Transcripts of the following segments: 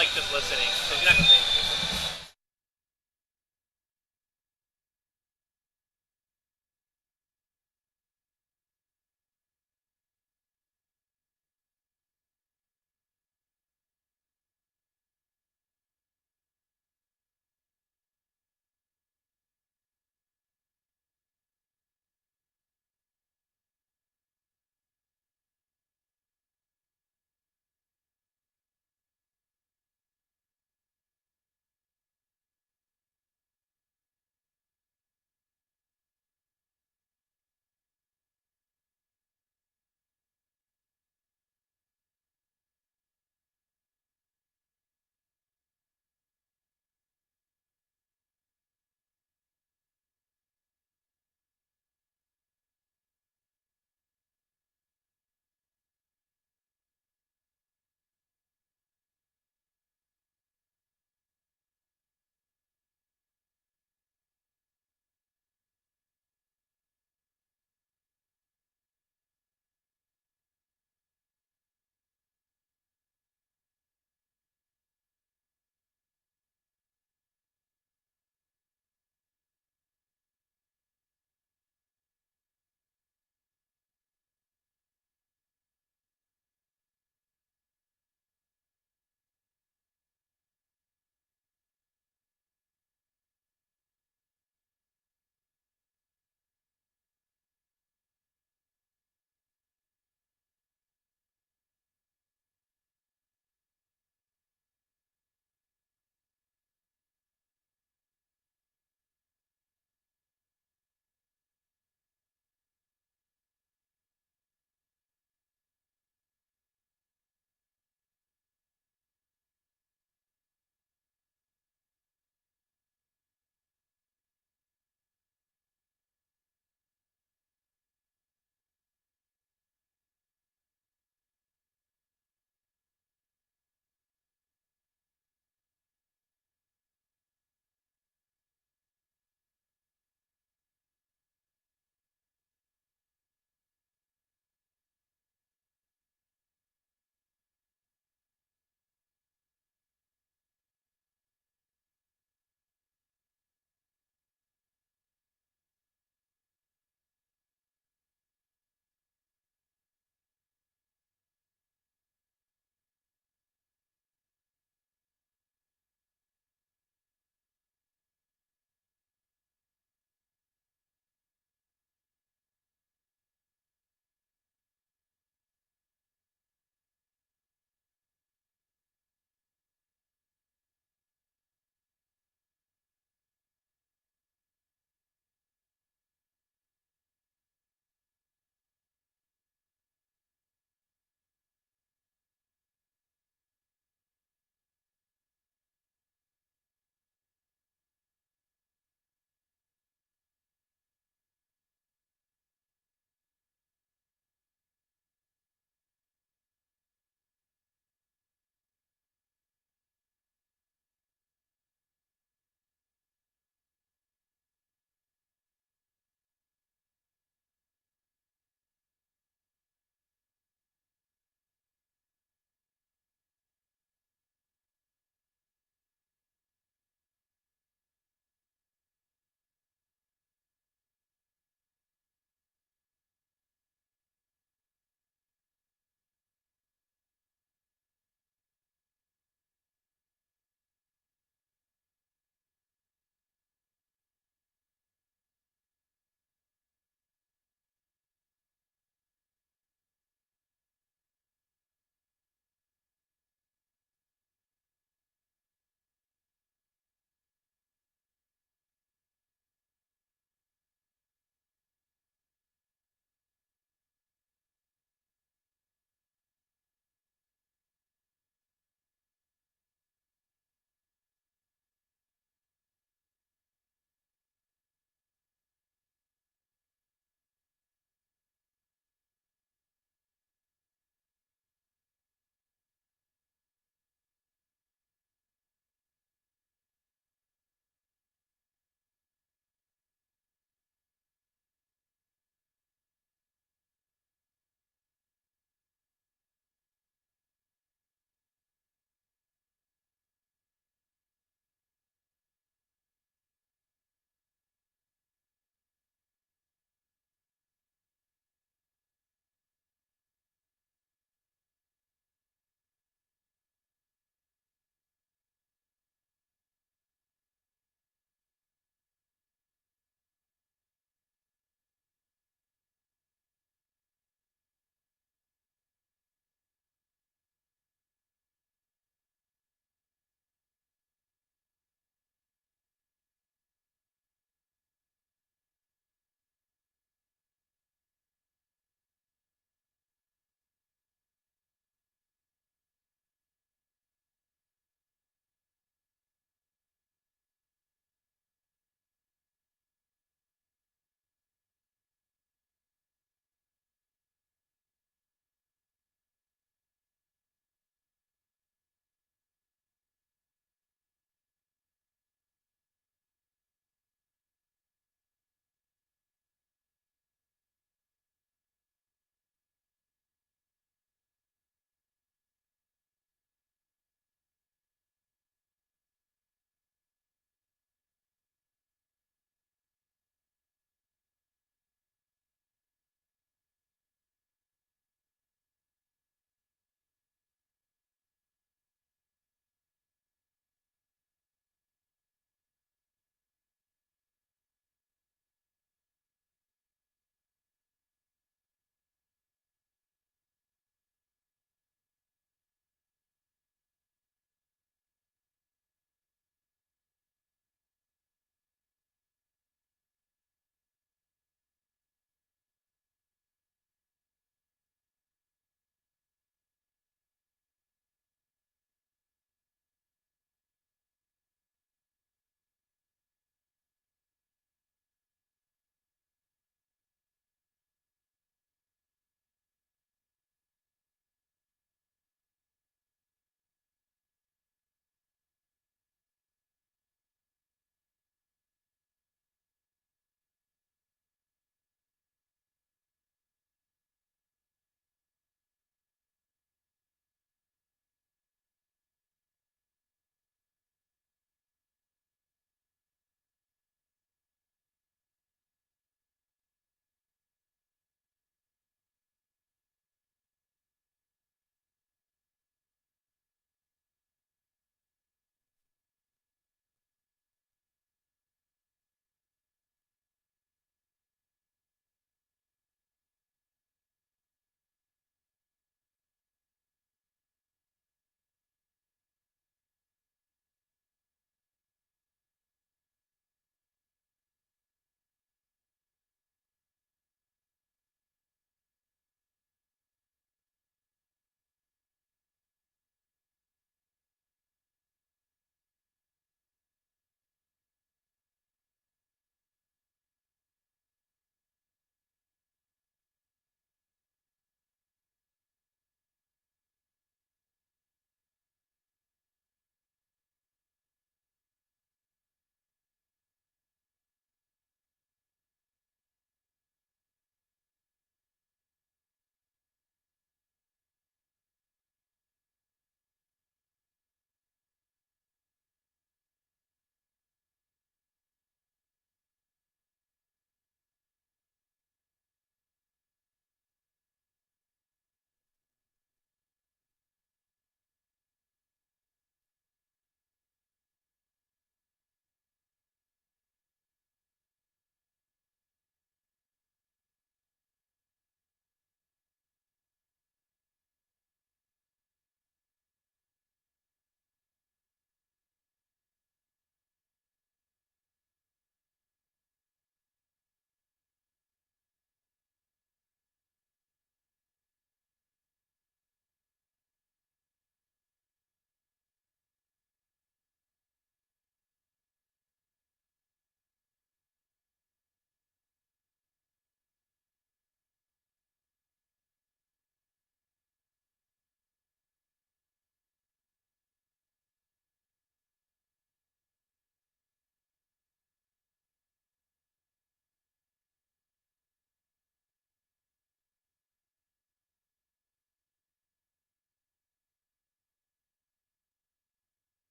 like just listening because you're not gonna say anything.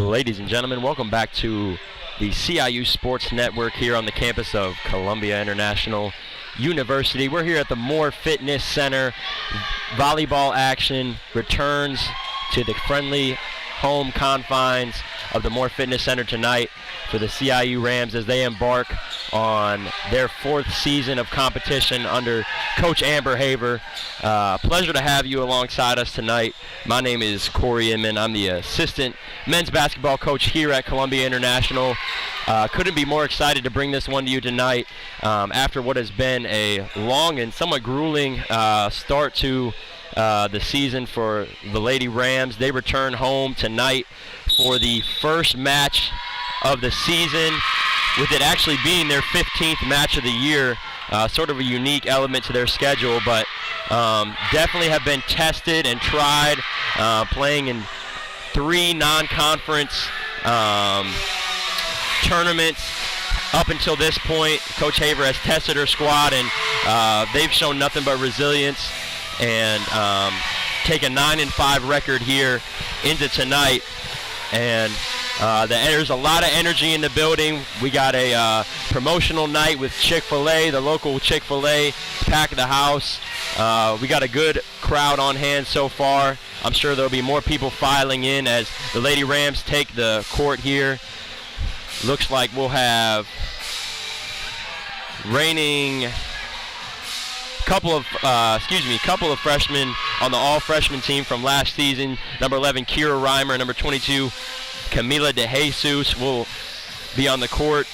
Ladies and gentlemen, welcome back to the CIU Sports Network here on the campus of Columbia International University. We're here at the Moore Fitness Center. Volleyball action returns to the friendly home confines of the Moore Fitness Center tonight for the CIU Rams as they embark on their 4th season of competition under Coach Amber Haver. Pleasure to have you alongside us tonight. My name is Corey Inman. I'm the assistant men's basketball coach here at Columbia International. Couldn't be more excited to bring this one to you tonight after what has been a long and somewhat grueling start to the season for the Lady Rams. They return home tonight for the first match of the season, with it actually being their 15th match of the year. Sort of a unique element to their schedule, but definitely have been tested and tried, playing in 3 non-conference tournaments up until this point. Coach Haver has tested her squad, and they've shown nothing but resilience and take a 9-5 record here into tonight. And there's a lot of energy in the building. We got a promotional night with Chick-fil-A, the local Chick-fil-A, pack the house. We got a good crowd on hand so far. I'm sure there'll be more people filing in as the Lady Rams take the court here. Looks like we'll have reigning couple of freshmen on the all-freshman team from last season. Number 11, Kira Reimer, number 22, Camila De Jesus will be on the court.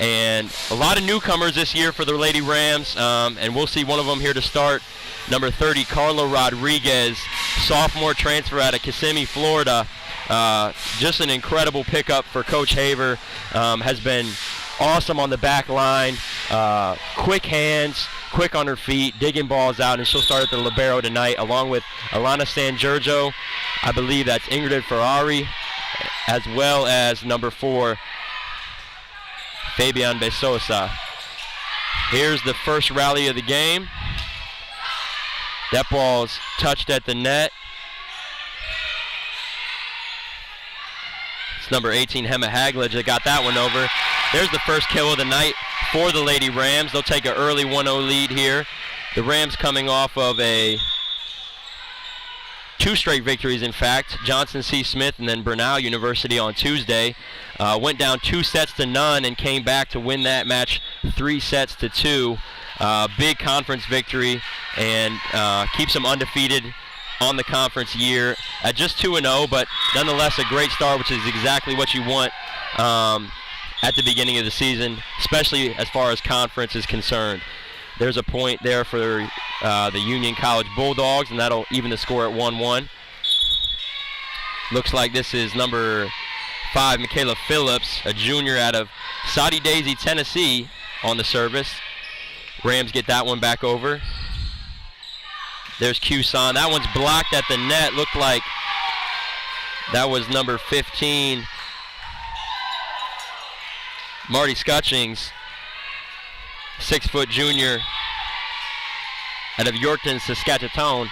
And a lot of newcomers this year for the Lady Rams, and we'll see one of them here to start. Number 30, Carla Rodriguez, sophomore transfer out of Kissimmee, Florida. Just an incredible pickup for Coach Haver. Has been awesome on the back line. Quick hands, quick on her feet, digging balls out, and she'll start at the libero tonight, along with Alana San Giorgio. I believe that's Ingrid Ferrari, as well as number 4, Fabian Besosa. Here's the first rally of the game. That ball's touched at the net. It's number 18, Hema Haglage, that got that one over. There's the first kill of the night for the Lady Rams. They'll take an early 1-0 lead here. The Rams coming off of 2 straight victories, in fact. Johnson C. Smith and then Brenau University on Tuesday. Went down 2-0 and came back to win that match 3-2. Big conference victory, and keeps them undefeated on the conference year at just 2-0, but nonetheless a great start, which is exactly what you want at the beginning of the season, especially as far as conference is concerned. There's a point there for the Union College Bulldogs, and that'll even the score at 1-1. Looks like this is number 5, Michaela Phillips, a junior out of Saudi Daisy, Tennessee, on the service. Rams get that one back over. There's Q-Son. That one's blocked at the net. Looked like that was number 15, Marty Scutchings, 6-foot junior out of Yorkton, Saskatchewan.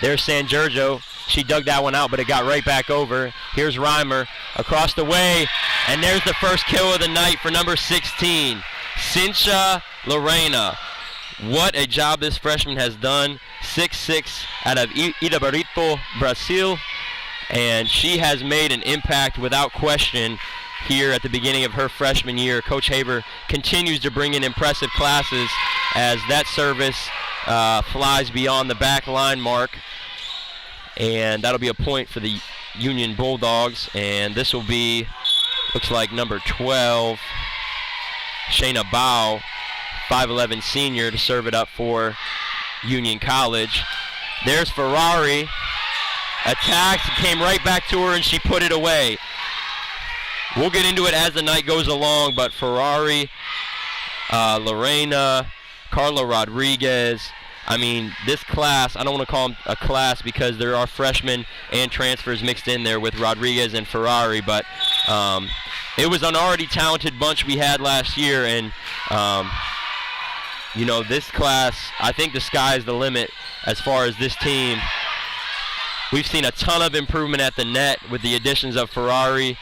There's San Giorgio. She dug that one out, but it got right back over. Here's Reimer across the way, and there's the first kill of the night for number 16, Cincha Lorena. What a job this freshman has done. 6'6", out of Itabarito, Brazil, and she has made an impact without question here at the beginning of her freshman year. Coach Haver continues to bring in impressive classes as that service flies beyond the back line mark, and that'll be a point for the Union Bulldogs. And this will be, looks like number 12, Shayna Bao, 5'11" senior, to serve it up for Union College. There's Ferrari, attacks, came right back to her, and she put it away. We'll get into it as the night goes along, but Ferrari, Lorena, Carla Rodriguez, I mean, this class, I don't want to call them a class because there are freshmen and transfers mixed in there with Rodriguez and Ferrari, but it was an already talented bunch we had last year, and you know, this class, I think the sky's the limit as far as this team We've seen a ton of improvement at the net with the additions of Ferrari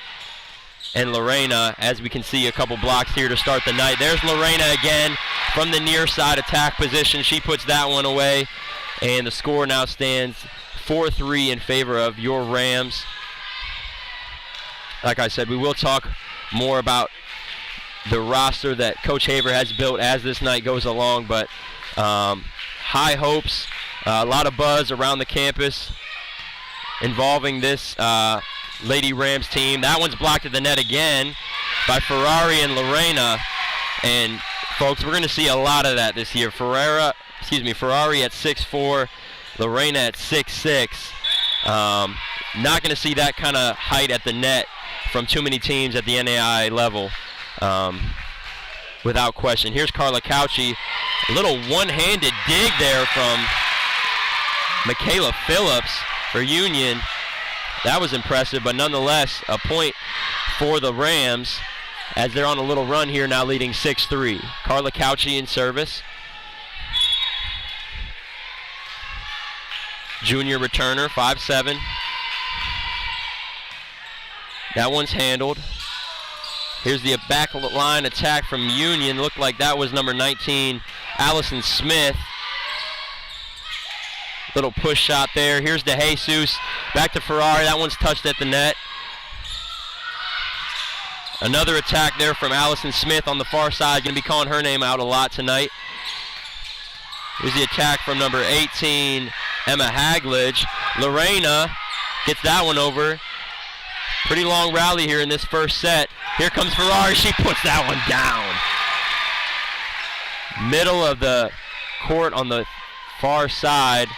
and Lorena, as we can see a couple blocks here to start the night. There's Lorena again from the near side attack position. She puts that one away, and the score now stands 4-3 in favor of your Rams. Like I said, we will talk more about the roster that Coach Haver has built as this night goes along, but high hopes, a lot of buzz around the campus involving this Lady Rams team. That one's blocked at the net again by Ferrari and Lorena. And folks, we're going to see a lot of that this year. Ferrari at 6'4", Lorena at 6'6". Not going to see that kind of height at the net from too many teams at the NAIA level, without question. Here's Carla Cauchy. A little one-handed dig there from Michaela Phillips for Union. That was impressive, but nonetheless, a point for the Rams as they're on a little run here, now leading 6-3. Carla Cauchy in service. Junior returner, 5'7". That one's handled. Here's the back line attack from Union. Looked like that was number 19, Allison Smith. Little push shot there. Here's DeJesus. Back to Ferrari. That one's touched at the net. Another attack there from Allison Smith on the far side. Going to be calling her name out a lot tonight. Here's the attack from number 18, Emma Hagledge. Lorena gets that one over. Pretty long rally here in this first set. Here comes Ferrari. She puts that one down. Middle of the court on the far side.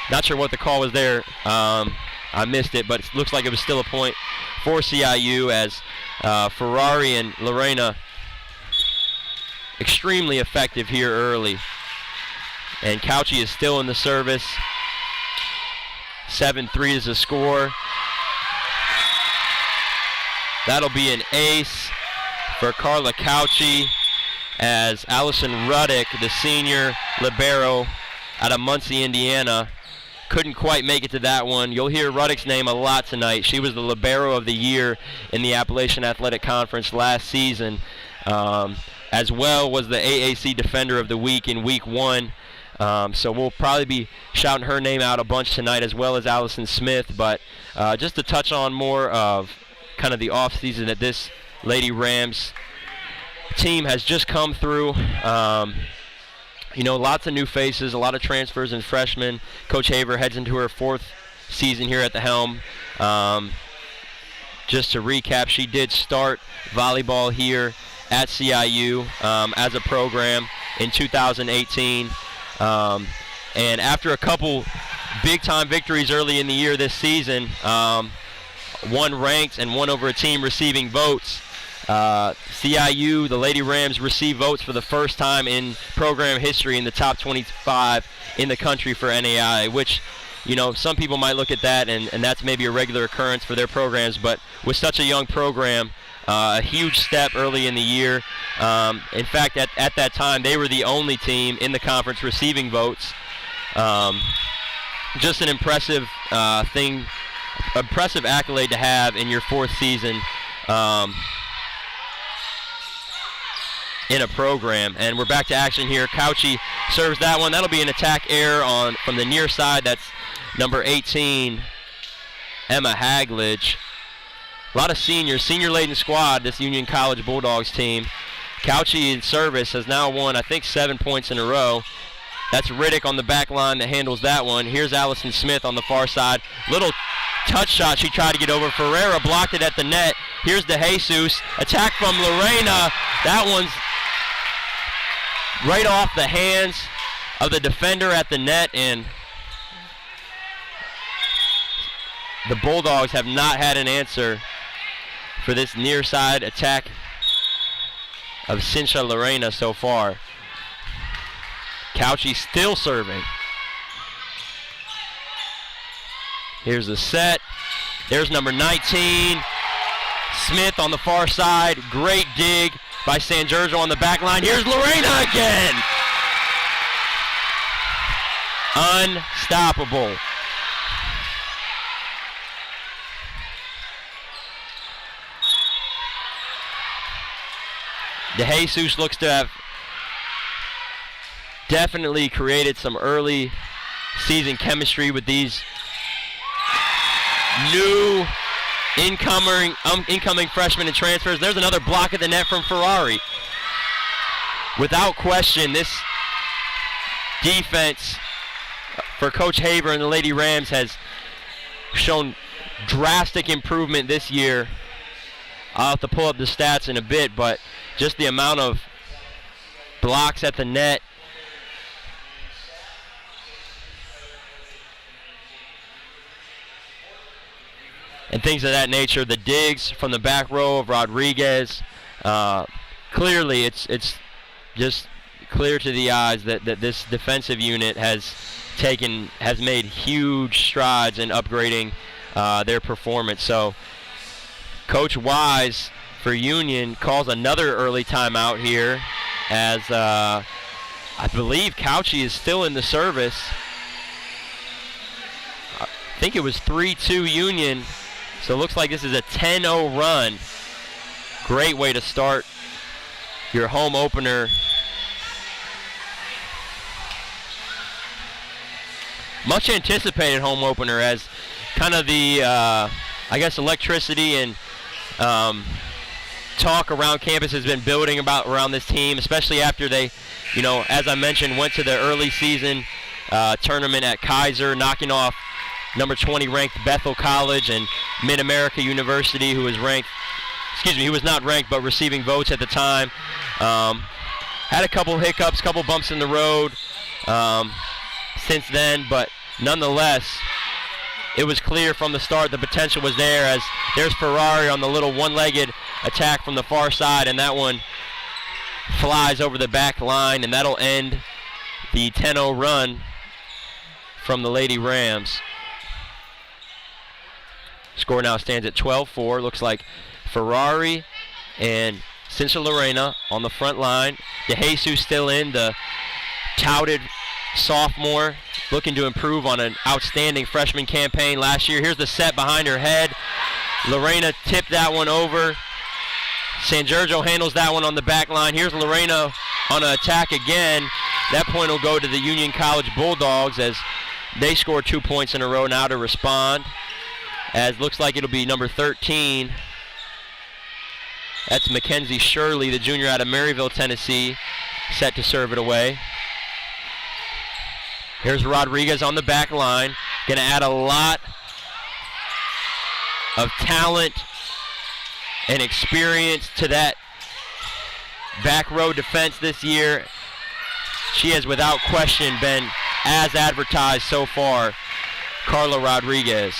Not sure what the call was there. I missed it, but it looks like it was still a point for CIU as Ferrari and Lorena extremely effective here early. And Cauchy is still in the service. 7-3 is the score. That'll be an ace for Carla Cauchy as Allison Ruddick, the senior libero out of Muncie, Indiana, couldn't quite make it to that one. You'll hear Ruddick's name a lot tonight. She was the libero of the year in the Appalachian Athletic Conference last season, as well was the AAC Defender of the Week in Week 1. So we'll probably be shouting her name out a bunch tonight, as well as Allison Smith. But just to touch on more of kind of the offseason that this Lady Rams team has just come through. You know, lots of new faces, a lot of transfers and freshmen. Coach Haver heads into her 4th season here at the helm. Just to recap, she did start volleyball here at CIU as a program in 2018. And after a couple big-time victories early in the year this season, one ranked and one over a team receiving votes, CIU, the Lady Rams, received votes for the first time in program history in the top 25 in the country for NAIA, which, you know, some people might look at that and that's maybe a regular occurrence for their programs, but with such a young program, a huge step early in the year. In fact, at that time, they were the only team in the conference receiving votes. Just an impressive impressive accolade to have in your 4th season in a program. And we're back to action here. Cauchy serves that one. That'll be an attack error from the near side. That's number 18, Emma Hagledge. A lot of seniors, senior-laden squad, this Union College Bulldogs team. Cauchy in service has now won, I think, 7 points in a row. That's Riddick on the back line that handles that one. Here's Allison Smith on the far side. Little touch shot she tried to get over. Ferreira blocked it at the net. Here's DeJesus. Attack from Lorena. That one's right off the hands of the defender at the net, and the Bulldogs have not had an answer for this near side attack of Cincha Lorena so far. Cauchy still serving. Here's the set. There's number 19, Smith on the far side. Great dig by San Giorgio on the back line. Here's Lorena again. Unstoppable. DeJesus looks to have definitely created some early season chemistry with these new incoming freshmen and transfers. There's another block at the net from Ferrari. Without question, this defense for Coach Haber and the Lady Rams has shown drastic improvement this year. I'll have to pull up the stats in a bit, but just the amount of blocks at the net, and things of that nature. The digs from the back row of Rodriguez. Clearly, it's just clear to the eyes that this defensive unit has made huge strides in upgrading their performance. So Coach Wise for Union calls another early timeout here, as I believe Couchy is still in the service. I think it was 3-2 Union. So it looks like this is a 10-0 run. Great way to start your home opener. Much anticipated home opener, as kind of the, I guess, electricity and talk around campus has been building around this team, especially after they, as I mentioned, went to the early season tournament at Kaiser, knocking off number 20 ranked Bethel College and Mid-America University, who was not ranked but receiving votes at the time. Had a couple hiccups, couple bumps in the road since then, but nonetheless, it was clear from the start the potential was there, as there's Ferrari on the little one-legged attack from the far side, and that one flies over the back line, and that'll end the 10-0 run from the Lady Rams. Score now stands at 12-4. Looks like Ferrari and Cincha Lorena on the front line. DeJesus still in, the touted sophomore, looking to improve on an outstanding freshman campaign last year. Here's the set behind her head. Lorena tipped that one over. San Giorgio handles that one on the back line. Here's Lorena on an attack again. That point will go to the Union College Bulldogs, as they score 2 points in a row now to respond. As looks like it'll be number 13. That's Mackenzie Shirley, the junior out of Maryville, Tennessee, set to serve it away. Here's Rodriguez on the back line. Going to add a lot of talent and experience to that back row defense this year. She has without question been as advertised so far, Carla Rodriguez.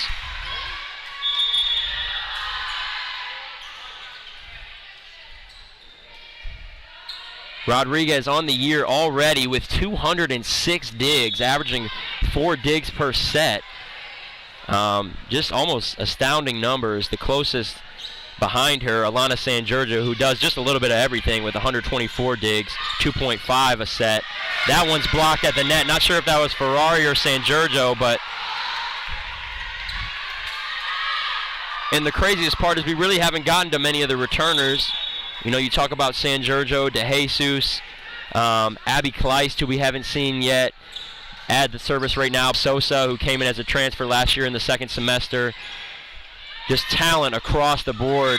Rodriguez on the year already with 206 digs, averaging 4 digs per set. Just almost astounding numbers. The closest behind her, Alana San Giorgio, who does just a little bit of everything with 124 digs, 2.5 a set. That one's blocked at the net. Not sure if that was Ferrari or San Giorgio, but... And the craziest part is we really haven't gotten to many of the returners. You talk about San Giorgio, DeJesus, Abby Kleist, who we haven't seen yet, add the service right now. Sosa, who came in as a transfer last year in the second semester. Just talent across the board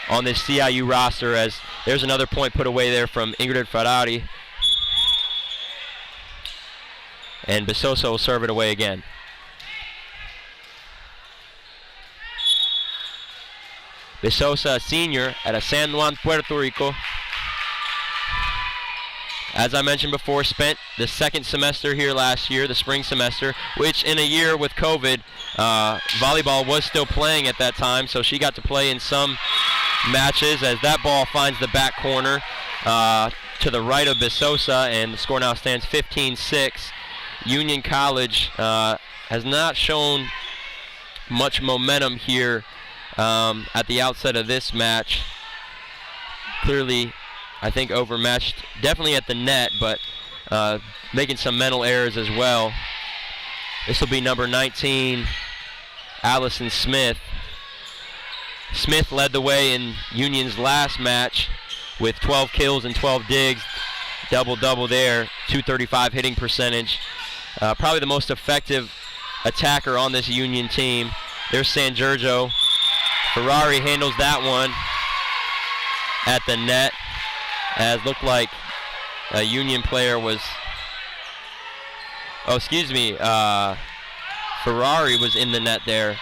on this CIU roster, as there's another point put away there from Ingrid Ferrari. And Besosa will serve it away again. Besosa, a senior at San Juan, Puerto Rico. As I mentioned before, spent the second semester here last year, the spring semester, which in a year with COVID, volleyball was still playing at that time, so she got to play in some matches as that ball finds the back corner to the right of Besosa, and the score now stands 15-6. Union College has not shown much momentum here at the outset of this match. Clearly, I think overmatched, definitely at the net, but making some mental errors as well. This will be number 19, Allison Smith. Smith led the way in Union's last match with 12 kills and 12 digs. Double-double there, 235 hitting percentage. Probably the most effective attacker on this Union team. There's San Giorgio. Ferrari handles that one at the net, as looked like a Union player was, Ferrari was in the net there.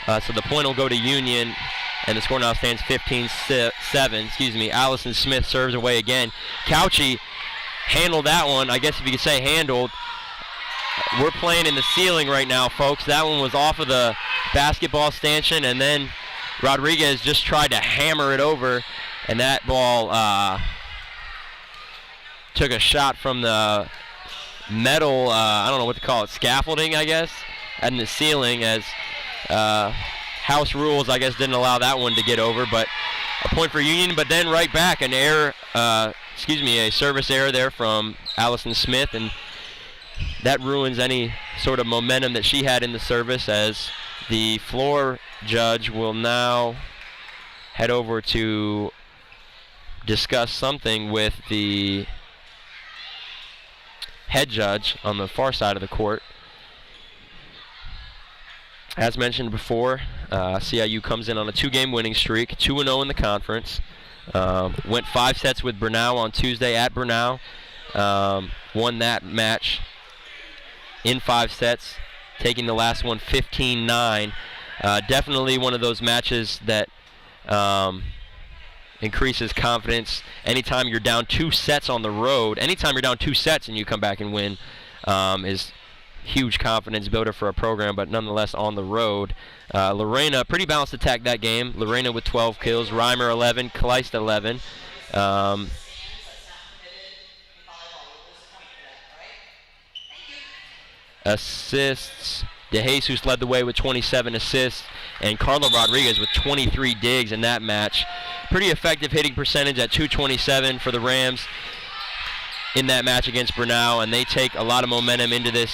So the point will go to Union, and the score now stands 15-7. Allison Smith serves away again. Couchy handled that one, I guess if you could say handled. We're playing in the ceiling right now, folks. That one was off of the basketball stanchion, and then Rodriguez just tried to hammer it over, and that ball took a shot from the metal, I don't know what to call it, scaffolding, I guess, in the ceiling, as house rules, I guess, didn't allow that one to get over, but a point for Union. But then right back, a service error there from Allison Smith, and that ruins any sort of momentum that she had in the service, as the floor judge will now head over to discuss something with the head judge on the far side of the court. As mentioned before, CIU comes in on a 2-game winning streak, 2-0 in the conference. Went 5 sets with Bernau on Tuesday at Bernau. Won that match in 5 sets, taking the last one 15-9. Definitely one of those matches that increases confidence. Anytime you're down 2 sets on the road, anytime you're down 2 sets and you come back and win, is huge confidence builder for a program, but nonetheless on the road. Lorena, pretty balanced attack that game. Lorena with 12 kills, Reimer 11, Kleist 11. Assists, DeJesus led the way with 27 assists, and Carla Rodriguez with 23 digs in that match. Pretty effective hitting percentage at 227 for the Rams in that match against Bernau, and they take a lot of momentum into this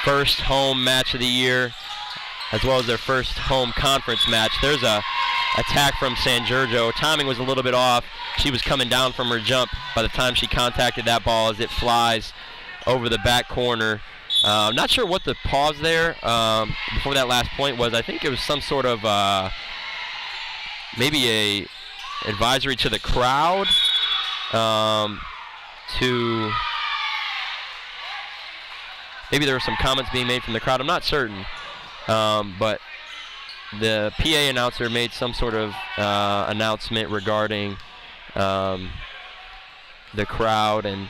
first home match of the year, as well as their first home conference match. There's a attack from San Giorgio. Timing was a little bit off. She was coming down from her jump by the time she contacted that ball, as it flies over the back corner. Not sure what the pause there before that last point was. I think it was some sort of maybe a advisory to the crowd to maybe there were some comments being made from the crowd. I'm not certain, but the PA announcer made some sort of announcement regarding the crowd and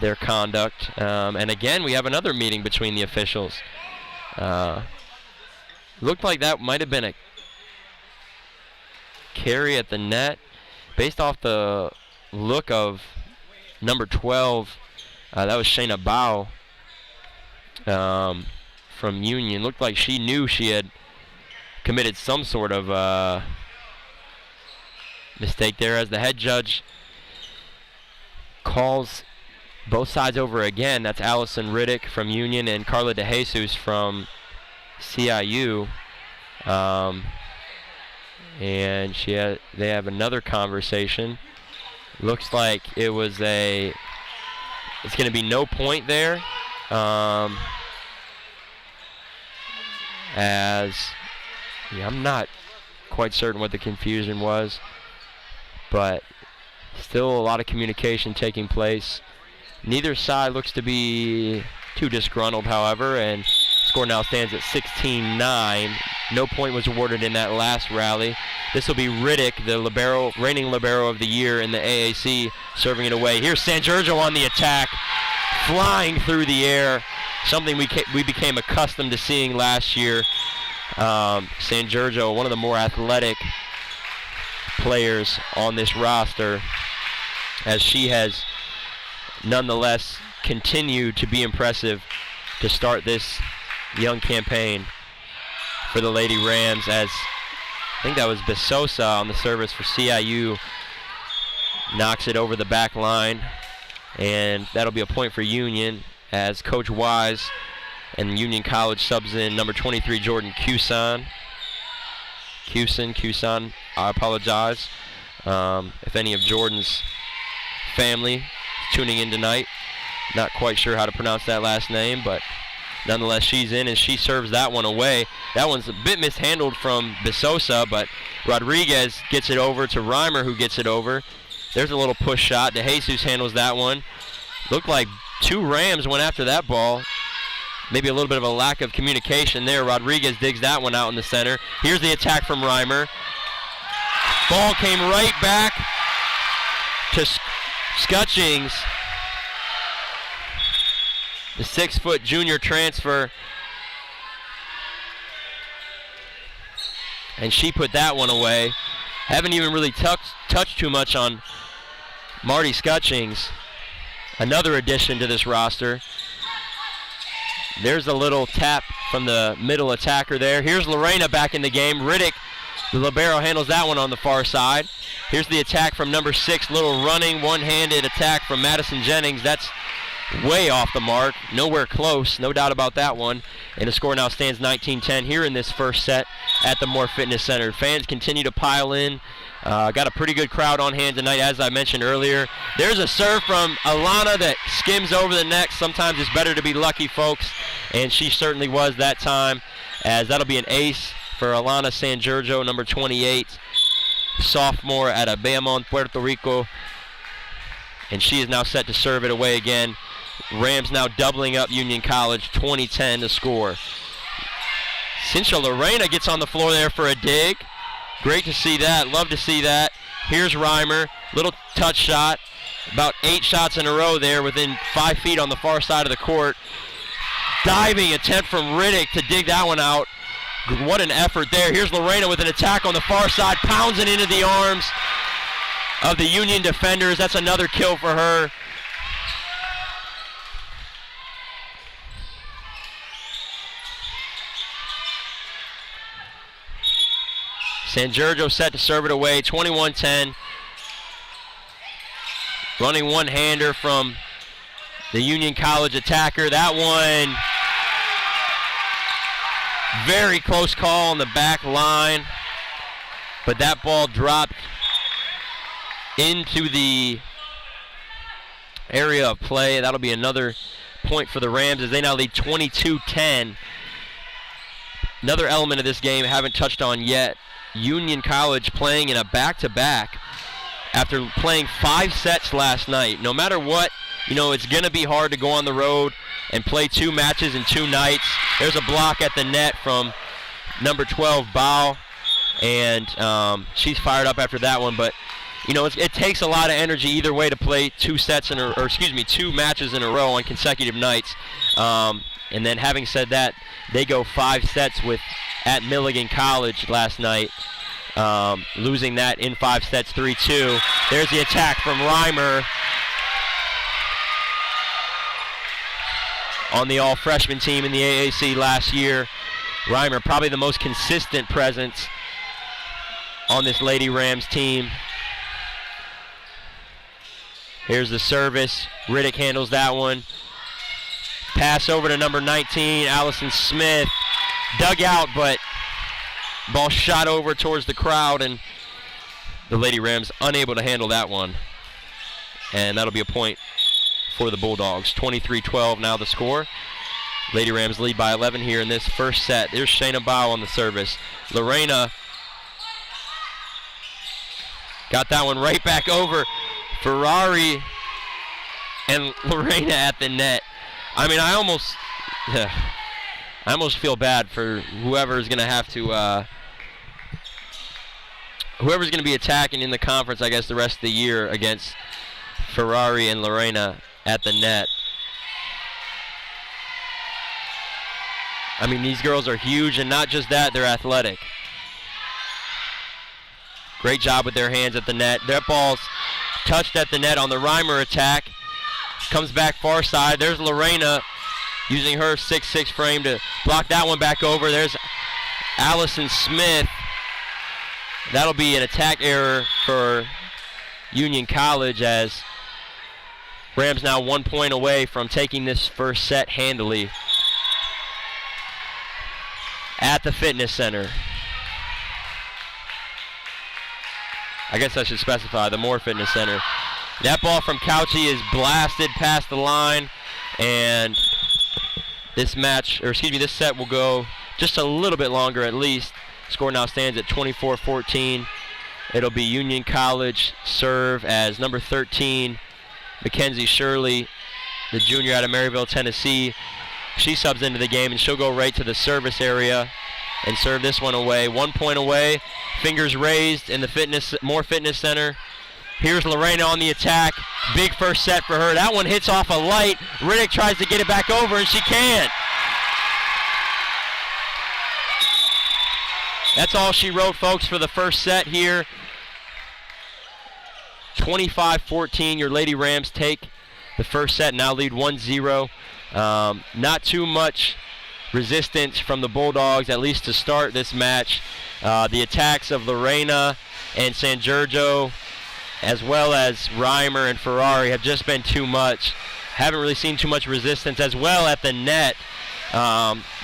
their conduct. And again, we have another meeting between the officials. Looked like that might have been a carry at the net. Based off the look of number 12, that was Shayna Bao from Union. Looked like she knew she had committed some sort of mistake there, as the head judge calls both sides over again. That's Allison Riddick from Union and Carla DeJesus from CIU. And they have another conversation. Looks like it's going to be no point there. I'm not quite certain what the confusion was, but still a lot of communication taking place. Neither side looks to be too disgruntled, however, and score now stands at 16-9. No point was awarded in that last rally. This will be Riddick, the reigning libero of the year in the AAC, serving it away. Here's San Giorgio on the attack, flying through the air, something we became accustomed to seeing last year. San Giorgio, one of the more athletic players on this roster, as she has nonetheless continued to be impressive to start this young campaign for the Lady Rams, as I think that was Besosa on the service for CIU, knocks it over the back line, and that'll be a point for Union, as Coach Wise And Union College subs in number 23, Jordan Cuson. Cuson, I apologize. If any of Jordan's family is tuning in tonight, not quite sure how to pronounce that last name, but nonetheless, she's in, and she serves that one away. That one's a bit mishandled from Besosa, but Rodriguez gets it over to Reimer, who gets it over. There's a little push shot. DeJesus handles that one. Looked like 2 Rams went after that ball. Maybe a little bit of a lack of communication there. Rodriguez digs that one out in the center. Here's the attack from Reimer. Ball came right back to Scutchings. The 6-foot junior transfer. And she put that one away. Haven't even really touched too much on Marty Scutchings. Another addition to this roster. There's a little tap from the middle attacker there. Here's Lorena back in the game. Riddick, the libero, handles that one on the far side. Here's the attack from number 6. Little running, one-handed attack from Madison Jennings. That's way off the mark. Nowhere close. No doubt about that one. And the score now stands 19-10 here in this first set at the Moore Fitness Center. Fans continue to pile in. Got a pretty good crowd on hand tonight, as I mentioned earlier. There's a serve from Alana that skims over the net. Sometimes it's better to be lucky, folks, and she certainly was that time, as that'll be an ace for Alana San Giorgio, number 28, sophomore at Bayamon, Puerto Rico, and she is now set to serve it away again. Rams now doubling up Union College, 20-10 to score. Cincha Lorena gets on the floor there for a dig. Great to see that. Love to see that. Here's Reimer. Little touch shot. About 8 shots in a row there within 5 feet on the far side of the court. Diving attempt from Riddick to dig that one out. What an effort there. Here's Lorena with an attack on the far side. Pounds it into the arms of the Union defenders. That's another kill for her. San Giorgio set to serve it away, 21-10. Running one-hander from the Union College attacker. That one, very close call on the back line, but that ball dropped into the area of play. That'll be another point for the Rams as they now lead 22-10. Another element of this game I haven't touched on yet. Union College playing in a back-to-back after playing 5 sets last night. No matter what, it's going to be hard to go on the road and play 2 matches in 2 nights. There's a block at the net from number 12, Bao, and she's fired up after that one. But, it takes a lot of energy either way to play 2 matches in a row on consecutive nights. And then having said that, they go 5 sets at Milligan College last night, losing that in 5 sets, 3-2. There's the attack from Reimer on the all-freshman team in the AAC last year. Reimer, probably the most consistent presence on this Lady Rams team. Here's the service. Riddick handles that one. Pass over to number 19, Allison Smith. Dug out, but ball shot over towards the crowd, and the Lady Rams unable to handle that one. And that'll be a point for the Bulldogs. 23-12 now the score. Lady Rams lead by 11 here in this first set. There's Shayna Bao on the service. Lorena got that one right back over. Ferrari and Lorena at the net. I mean, I almost feel bad for whoever's going to have to, whoever's going to be attacking in the conference, I guess, the rest of the year against Ferrari and Lorena at the net. I mean, these girls are huge, and not just that, they're athletic. Great job with their hands at the net. Their ball's touched at the net on the Reimer attack. Comes back far side. There's Lorena using her 6'6" frame to block that one back over. There's Allison Smith. That'll be an attack error for Union College, as Rams now 1 point away from taking this first set handily. at the fitness center. I guess I should specify the Moore Fitness Center. That ball from Couchy is blasted past the line, and this set will go just a little bit longer at least. Score now stands at 24-14. It'll be Union College serve as number 13, Mackenzie Shirley, the junior out of Maryville, Tennessee. She subs into the game, and she'll go right to the service area and serve this one away. 1 point away, fingers raised in the Moore Fitness Center. Here's Lorena on the attack. Big first set for her. That one hits off a light. Riddick tries to get it back over, and she can't. That's all she wrote, folks, for the first set here. 25-14, your Lady Rams take the first set, now lead 1-0. Not too much resistance from the Bulldogs, at least to start this match. The attacks of Lorena and San Giorgio, as well as Reimer and Ferrari, have just been too much. Haven't really seen too much resistance. As well at the net,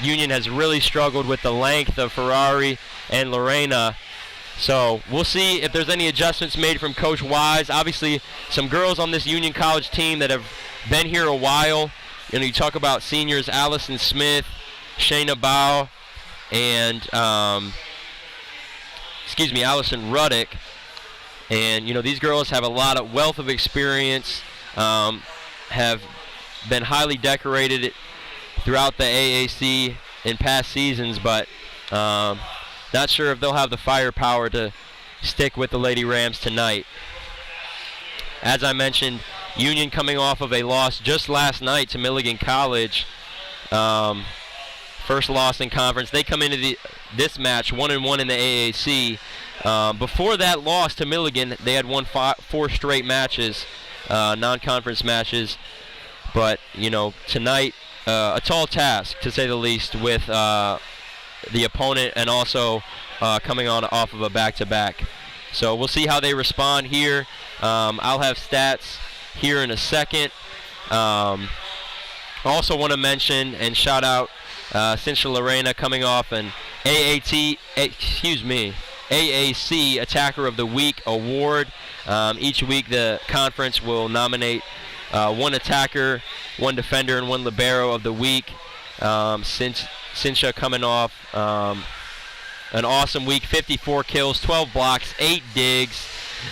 Union has really struggled with the length of Ferrari and Lorena. So we'll see if there's any adjustments made from Coach Wise. Obviously, some girls on this Union College team that have been here a while. You know, you talk about seniors Allison Smith, Shayna Bow, and Allison Ruddick. And, you know, these girls have a lot of wealth of experience, have been highly decorated throughout the AAC in past seasons, but not sure if they'll have the firepower to stick with the Lady Rams tonight. As I mentioned, Union coming off of a loss just last night to Milligan College. First loss in conference. They come into this match 1-1 in the AAC. Before that loss to Milligan, they had won 4 straight matches, non-conference matches. But, you know, tonight, a tall task, to say the least, with the opponent and also coming off of a back-to-back. So we'll see how they respond here. I'll have stats here in a second. Also want to mention and shout out Cincha Lorena coming off an AAC Attacker of the Week award. Each week the conference will nominate one attacker, one defender, and one libero of the week. Cincha coming off an awesome week, 54 kills, 12 blocks, 8 digs,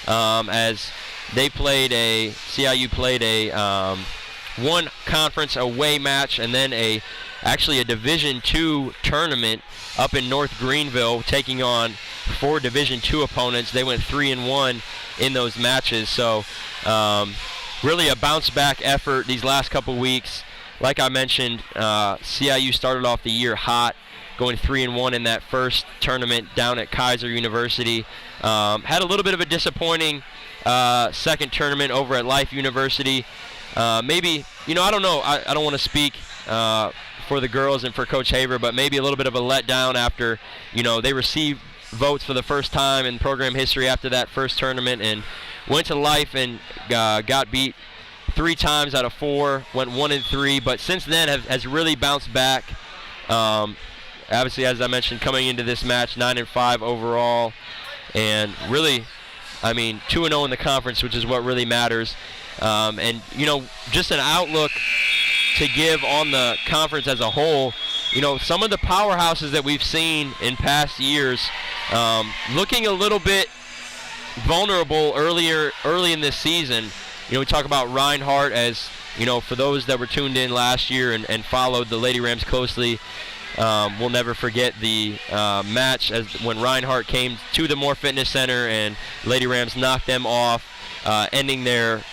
as CIU played a one conference away match and then actually a Division II tournament up in North Greenville, taking on 4 Division II opponents. They went 3-1 in those matches. So really a bounce back effort these last couple weeks. Like I mentioned, CIU started off the year hot, going 3-1 in that first tournament down at Kaiser University. Had a little bit of a disappointing second tournament over at Life University. Maybe, you know, I don't know. I don't want to speak for the girls and for Coach Haver, but maybe a little bit of a letdown after, you know, they received votes for the first time in program history after that first tournament and went to Life and got beat 3 times out of 4, went 1-3, but since then has really bounced back. Obviously, as I mentioned, coming into this match, 9-5 overall, and really, I mean, 2-0 in the conference, which is what really matters. And, you know, just an outlook to give on the conference as a whole. You know, some of the powerhouses that we've seen in past years looking a little bit vulnerable early in this season. You know, we talk about Reinhardt as, you know, for those that were tuned in last year and followed the Lady Rams closely, we'll never forget the match when Reinhardt came to the Moore Fitness Center and Lady Rams knocked them off, ending their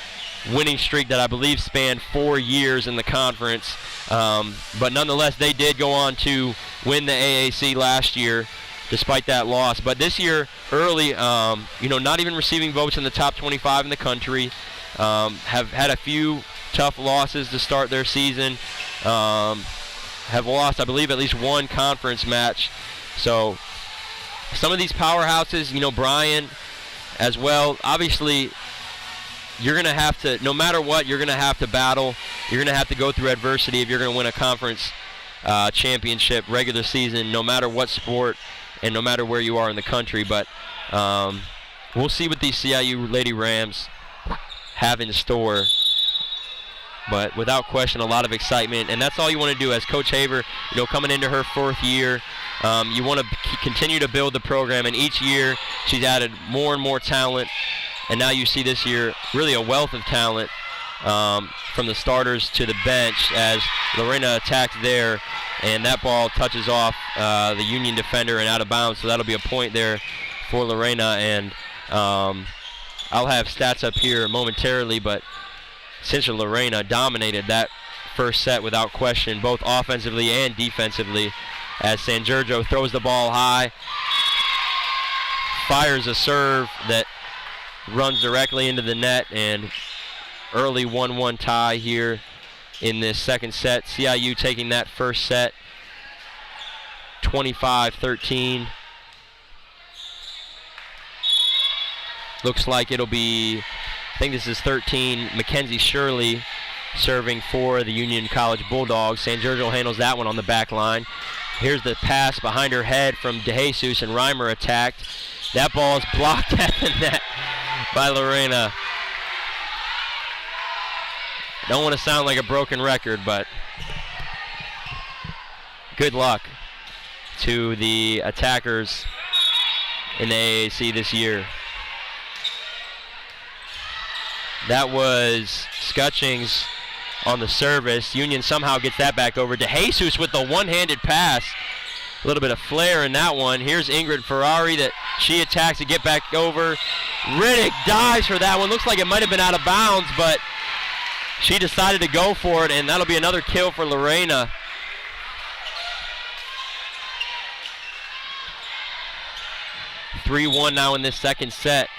winning streak that I believe spanned 4 years in the conference. But nonetheless, they did go on to win the AAC last year despite that loss. But this year, early, you know, not even receiving votes in the top 25 in the country, have had a few tough losses to start their season, have lost, I believe, at least 1 conference match. So some of these powerhouses, you know, Bryan as well, obviously you're going to have to, no matter what, you're going to have to battle. You're going to have to go through adversity if you're going to win a conference championship regular season, no matter what sport and no matter where you are in the country. But we'll see what these CIU Lady Rams have in store. But without question, a lot of excitement, and that's all you want to do as Coach Haver, coming into her 4th year. You want to continue to build the program, and each year she's added more and more talent, and now you see this year really a wealth of talent from the starters to the bench as Lorena attacks there, and that ball touches off the Union defender and out of bounds, so that'll be a point there for Lorena. And I'll have stats up here momentarily, but Central Lorena dominated that first set without question, both offensively and defensively, as San Giorgio throws the ball high, fires a serve that runs directly into the net, and early 1-1 tie here in this second set. CIU taking that first set 25-13. Looks like it'll be, I think this is 13, Mackenzie Shirley serving for the Union College Bulldogs. San Giorgio handles that one on the back line. Here's the pass behind her head from DeJesus, and Reimer attacked. That ball is blocked at the net by Lorena. Don't want to sound like a broken record, but good luck to the attackers in the AAC this year. That was Scutchings on the service. Union somehow gets that back over. DeJesus with the one-handed pass. A little bit of flair in that one. Here's Ingrid Ferrari that she attacks to get back over. Riddick dives for that one. Looks like it might have been out of bounds, but she decided to go for it, and that'll be another kill for Lorena. (3-1) now in this second set.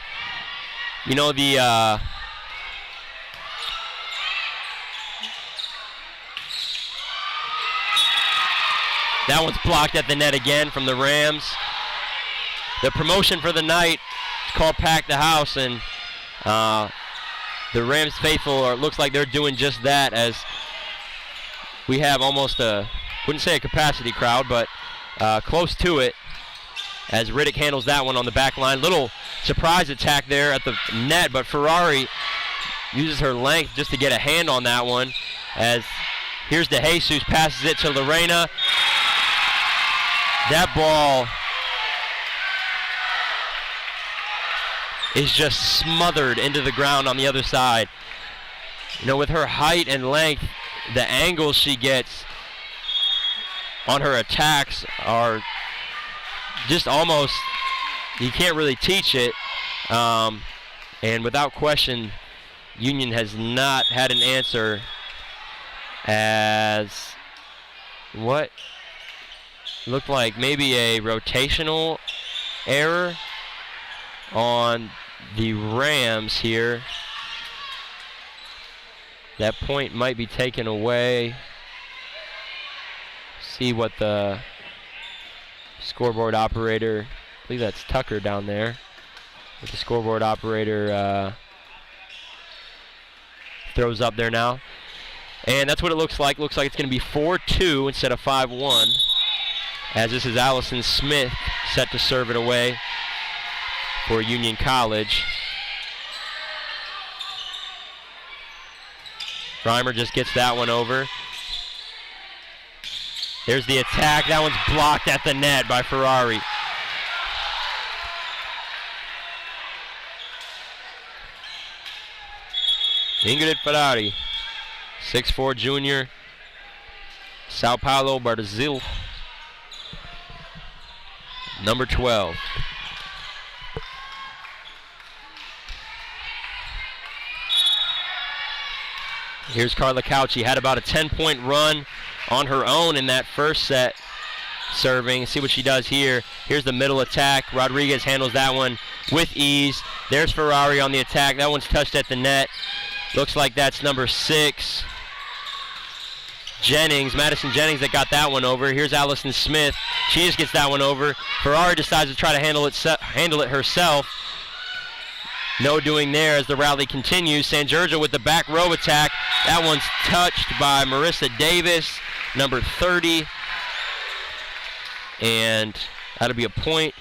That one's blocked at the net again from the Rams. The promotion for the night is called Pack the House, and the Rams faithful looks like they're doing just that, as we have almost wouldn't say a capacity crowd, but close to it, as Riddick handles that one on the back line. Little surprise attack there at the net, but Ferrari uses her length just to get a hand on that one, as here's DeJesus, passes it to Lorena. That ball is just smothered into the ground on the other side. With her height and length, the angles she gets on her attacks are just almost, you can't really teach it. And without question, Union has not had an answer, as what looked like maybe a rotational error on the Rams here. That point might be taken away. See what the scoreboard operator, I believe that's Tucker down there, what the scoreboard operator throws up there now. And that's what it looks like. Looks like it's going to be 4-2 instead of 5-1, as this is Allison Smith set to serve it away for Union College. Reimer just gets that one over. There's the attack. That one's blocked at the net by Ferrari. Ingrid Ferrari, 6'4" junior, Sao Paulo, Brazil, number 12. Here's Carla Couchy. Had about a 10-point run on her own in that first set, serving. See what she does here. Here's the middle attack. Rodriguez handles that one with ease. There's Ferrari on the attack. That one's touched at the net. Looks like that's number 6. Madison Jennings that got that one over. Here's Allison Smith. She just gets that one over. Ferrari decides to try to handle it herself. No doing there as the rally continues. San Giorgio with the back row attack. That one's touched by Marissa Davis. number 30. And that'll be a point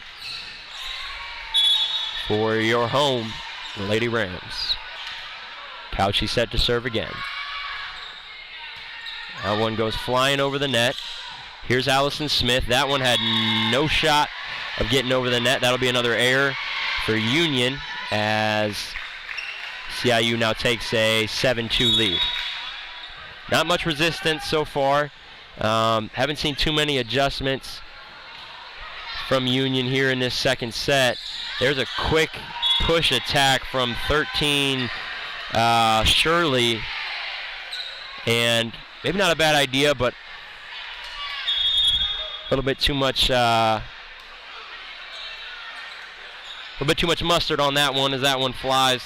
for your home, Lady Rams. Couchy set to serve again. That one goes flying over the net. Here's Allison Smith. That one had no shot of getting over the net. That'll be another error for Union as CIU now takes a 7-2 lead. Not much resistance so far. Haven't seen too many adjustments from Union here in this second set. There's a quick push attack from 13 Shirley, and maybe not a bad idea, but a little bit too much mustard on that one as that one flies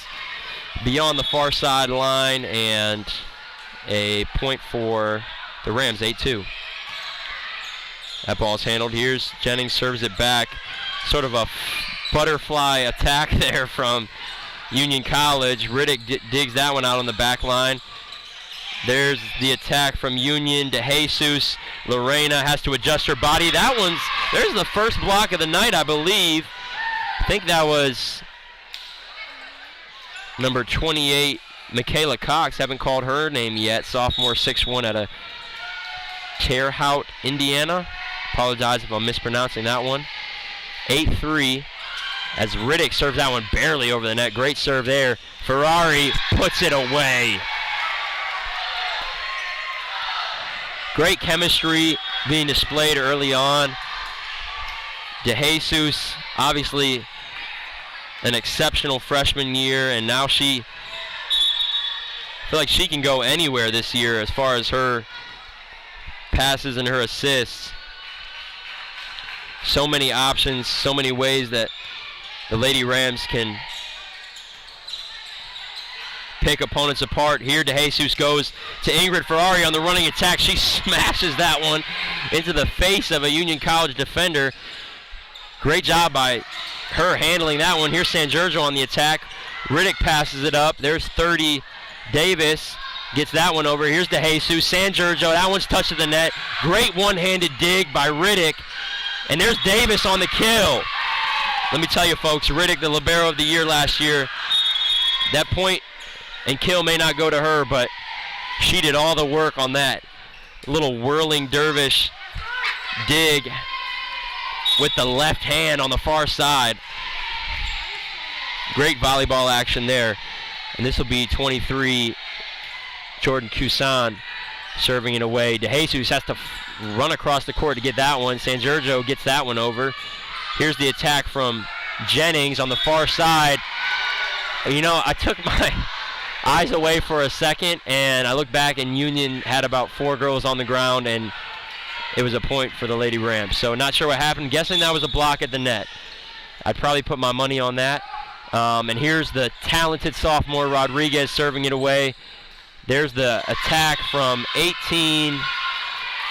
beyond the far sideline, and a point for the Rams, 8-2. That ball's handled. Here's Jennings, serves it back. Sort of a butterfly attack there from Union College. Riddick digs that one out on the back line. There's the attack from Union to Jesus. Lorena has to adjust her body. There's the first block of the night, I believe. I think that was number 28, Michaela Cox. Haven't called her name yet. Sophomore, 6'1" out of Terre Haute, Indiana. Apologize if I'm mispronouncing that one. 8-3 as Riddick serves that one barely over the net. Great serve there. Ferrari puts it away. Great chemistry being displayed early on. DeJesus, obviously an exceptional freshman year, and now I feel like she can go anywhere this year as far as her passes and her assists. So many options, so many ways that the Lady Rams can pick opponents apart. Here DeJesus goes to Ingrid Ferrari on the running attack. She smashes that one into the face of a Union College defender. Great job by her handling that one. Here's San Giorgio on the attack. Riddick passes it up. There's 30 Davis. Gets that one over. Here's DeJesus. San Giorgio. That one's touched to the net. Great one-handed dig by Riddick. And there's Davis on the kill. Let me tell you, folks, Riddick, the libero of the year last year, that point and kill may not go to her, but she did all the work on that little whirling dervish dig with the left hand on the far side. Great volleyball action there. And this will be 23, Jordan Cusan serving it away. DeJesus has to run across the court to get that one. San Giorgio gets that one over. Here's the attack from Jennings on the far side. You know, I took my eyes away for a second, and I looked back, and Union had about 4 girls on the ground, and it was a point for the Lady Rams. So not sure what happened. Guessing that was a block at the net. I'd probably put my money on that. And here's the talented sophomore Rodriguez serving it away. There's the attack from 18,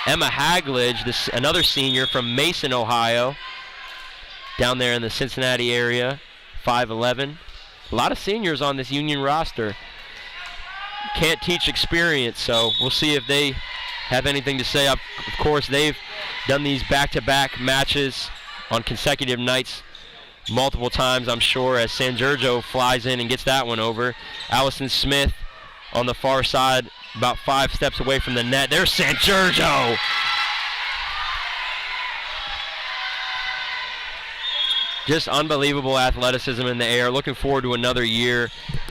Emma Haglage, another senior from Mason, Ohio, down there in the Cincinnati area, 5'11". A lot of seniors on this Union roster. Can't teach experience, so we'll see if they have anything to say. Of course, they've done these back-to-back matches on consecutive nights multiple times, I'm sure, as San Giorgio flies in and gets that one over. Allison Smith on the far side, about 5 steps away from the net. There's San Giorgio. Just unbelievable athleticism in the air. Looking forward to another year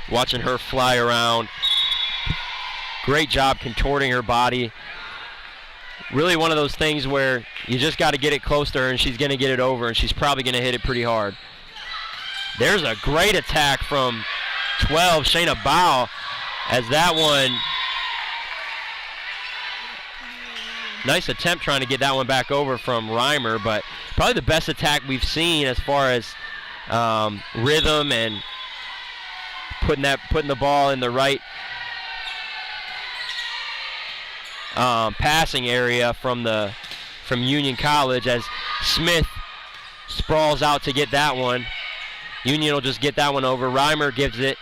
watching her fly around. Great job contorting her body. Really one of those things where you just got to get it close to her, and she's going to get it over, and she's probably going to hit it pretty hard. There's a great attack from 12, Shayna Bow, as that one, nice attempt trying to get that one back over from Reimer, but probably the best attack we've seen as far as rhythm and putting the ball in the right passing area from Union College, as Smith sprawls out to get that one. Union will just get that one over. Reimer gives it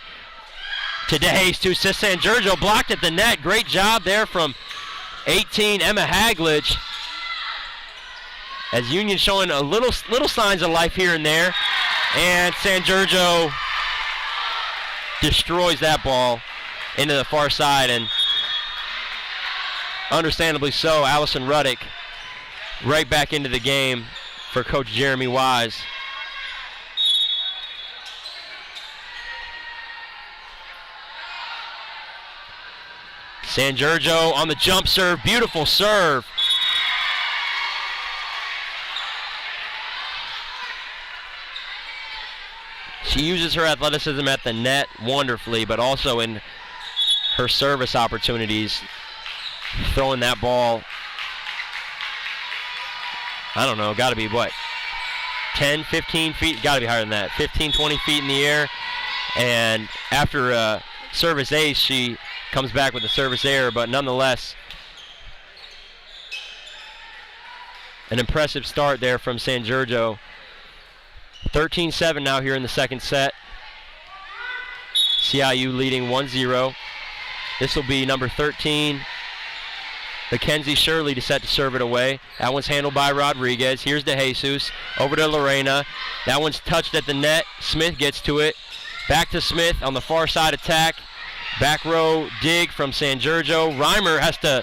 to DeJesus. San Giorgio blocked at the net. Great job there from 18, Emma Hagledge. As Union showing a little signs of life here and there. And San Giorgio destroys that ball into the far side, and understandably so, Allison Ruddick right back into the game for Coach Jeremy Wise. San Giorgio on the jump serve, beautiful serve. She uses her athleticism at the net wonderfully, but also in her service opportunities, throwing that ball, I don't know, got to be what, 10, 15 feet? Got to be higher than that, 15, 20 feet in the air. And after a service ace, she comes back with a service error, but nonetheless, an impressive start there from San Giorgio. 13-7 now here in the second set. CIU leading 1-0. This will be number 13, Mackenzie Shirley, to set to serve it away. That one's handled by Rodriguez. Here's DeJesus. Over to Lorena. That one's touched at the net. Smith gets to it. Back to Smith on the far side attack. Back row dig from San Giorgio. Reimer has to,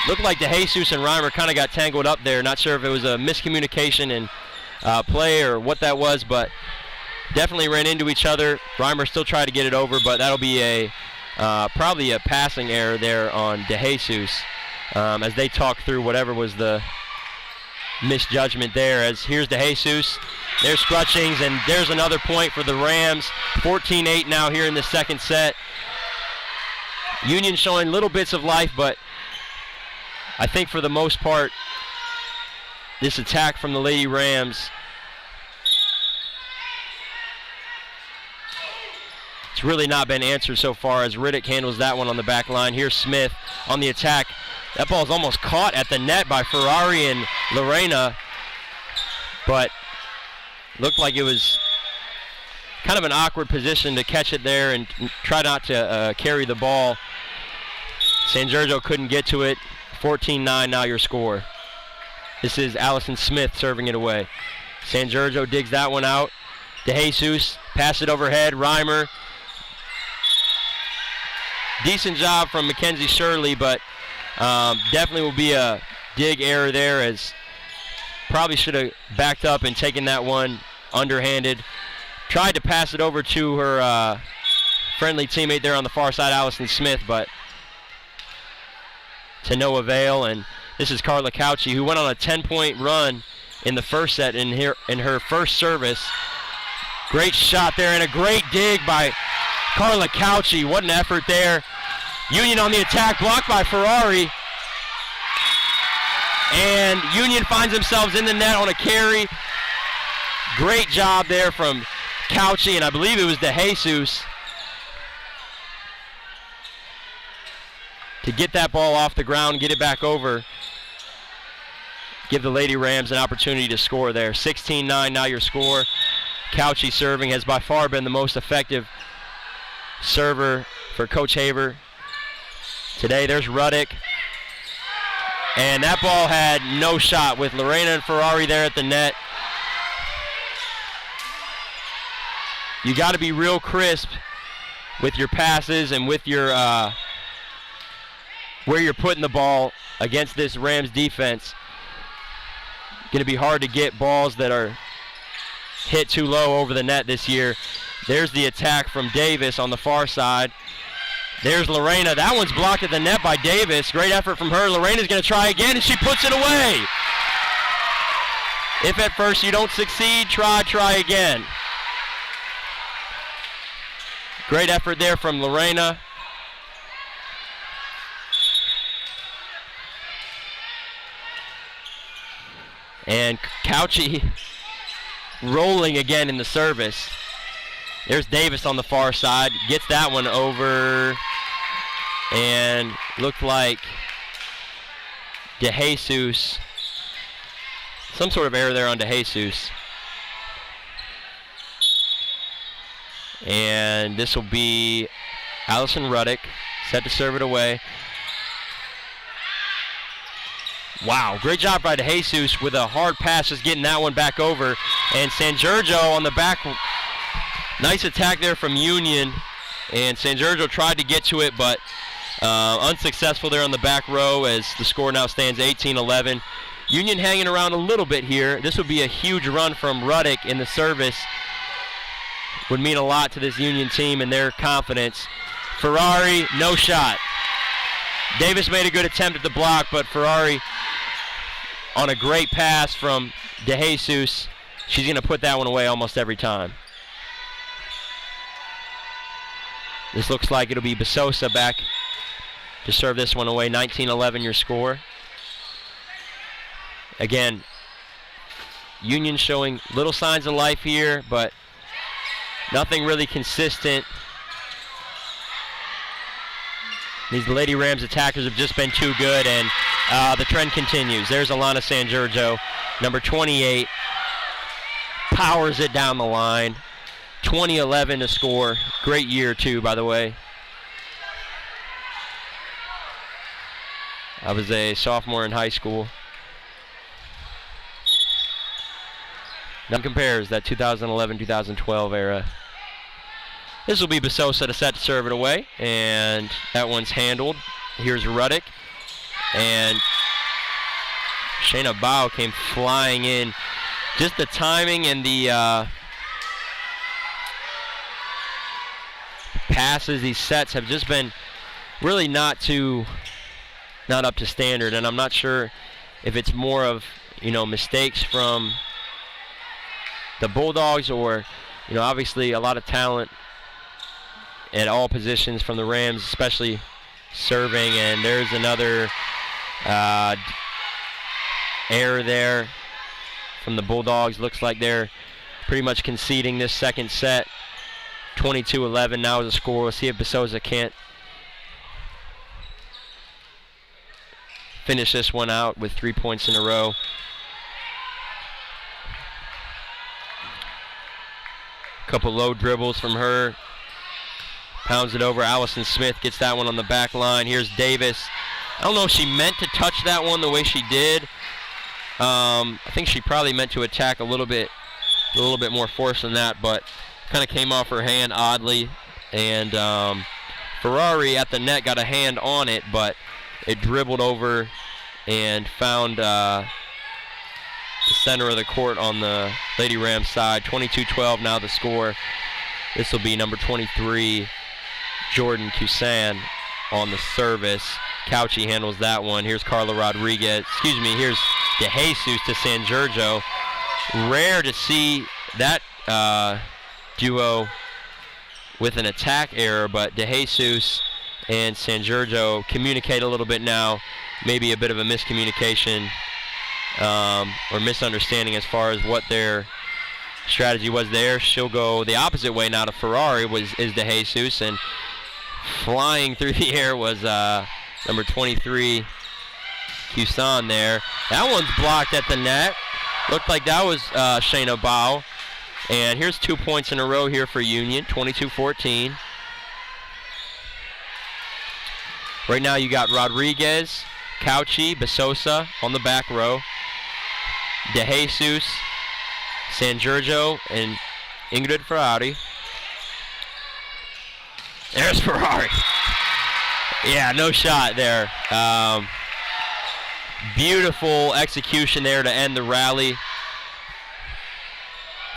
look like DeJesus and Reimer kind of got tangled up there. Not sure if it was a miscommunication in play or what that was, but definitely ran into each other. Reimer still tried to get it over, but that'll be a probably a passing error there on DeJesus as they talk through whatever was the misjudgment there. As here's DeJesus, there's Scrutchings, and there's another point for the Rams. 14-8 now here in the second set. Union showing little bits of life, but I think for the most part, this attack from the Lady Rams, it's really not been answered so far as Riddick handles that one on the back line. Here's Smith on the attack. That ball's almost caught at the net by Ferrari and Lorena, but looked like it was kind of an awkward position to catch it there and try not to carry the ball. San Giorgio couldn't get to it. 14-9 now your score. This is Allison Smith serving it away. San Giorgio digs that one out. DeJesus, pass it overhead. Reimer. Decent job from Mackenzie Shirley, but definitely will be a dig error there, as probably should have backed up and taken that one underhanded. Tried to pass it over to her friendly teammate there on the far side, Allison Smith, but to no avail. And this is Carla Couchy, who went on a 10-point run in the first set in her first service. Great shot there and a great dig by Carla Couchy. What an effort there. Union on the attack, blocked by Ferrari. And Union finds themselves in the net on a carry. Great job there from Couchy, and I believe it was DeJesus, to get that ball off the ground, get it back over. Give the Lady Rams an opportunity to score there. 16-9 now your score. Couchy serving has by far been the most effective server for Coach Haver today. There's Ruddick. And that ball had no shot with Lorena and Ferrari there at the net. You got to be real crisp with your passes and with your where you're putting the ball against this Rams defense. Going to be hard to get balls that are hit too low over the net this year. There's the attack from Davis on the far side. There's Lorena. That one's blocked at the net by Davis. Great effort from her. Lorena's going to try again, and she puts it away. If at first you don't succeed, try again. Great effort there from Lorena. And Couchy rolling again in the service. There's Davis on the far side. Gets that one over. And looked like DeJesus. Some sort of error there on DeJesus. And this will be Allison Ruddick, set to serve it away. Wow, great job by DeJesus with a hard pass, just getting that one back over. And San Giorgio on the back. Nice attack there from Union. And San Giorgio tried to get to it, but unsuccessful there on the back row as the score now stands 18-11. Union hanging around a little bit here. This would be a huge run from Ruddick in the service. Would mean a lot to this Union team and their confidence. Ferrari, no shot. Davis made a good attempt at the block, but Ferrari on a great pass from DeJesus. She's going to put that one away almost every time. This looks like it'll be Besosa back to serve this one away. 19-11 your score. Again, Union showing little signs of life here, but nothing really consistent. These Lady Rams attackers have just been too good, and the trend continues. There's Alana San Giorgio, number 28. Powers it down the line. 20-11 to score. Great year, too, by the way. I was a sophomore in high school. Nothing compares, that 2011-2012 era. This will be Besosa to set to serve it away, and that one's handled. Here's Ruddick, and Shayna Bao came flying in. Just the timing and the passes, these sets have just been really not up to standard, and I'm not sure if it's more of, mistakes from the Bulldogs or, obviously a lot of talent at all positions from the Rams, especially serving. And there's another error there from the Bulldogs. Looks like they're pretty much conceding this second set. 22-11 now is the score. We'll see if Besosa can't finish this one out with 3 points in a row. Couple low dribbles from her. Pounds it over. Allison Smith gets that one on the back line. Here's Davis. I don't know if she meant to touch that one the way she did. I think she probably meant to attack a little bit more force than that, but kind of came off her hand oddly. And Ferrari at the net got a hand on it, but it dribbled over and found the center of the court on the Lady Rams side. 22-12 now the score. This will be number 23, Jordan Cusan on the service. Couchy handles that one. Here's Carla Rodriguez. Here's DeJesus to San Giorgio. Rare to see that duo with an attack error, but DeJesus and San Giorgio communicate a little bit now. Maybe a bit of a miscommunication or misunderstanding as far as what their strategy was there. She'll go the opposite way now to Ferrari is DeJesus, and flying through the air was number 23, Cusan there. That one's blocked at the net. Looked like that was Shayna Bao. And here's 2 points in a row here for Union, 22-14. Right now you got Rodriguez, Couchy, Besosa on the back row. DeJesus, San Giorgio, and Ingrid Ferrari. There's Ferrari. Yeah, no shot there. Beautiful execution there to end the rally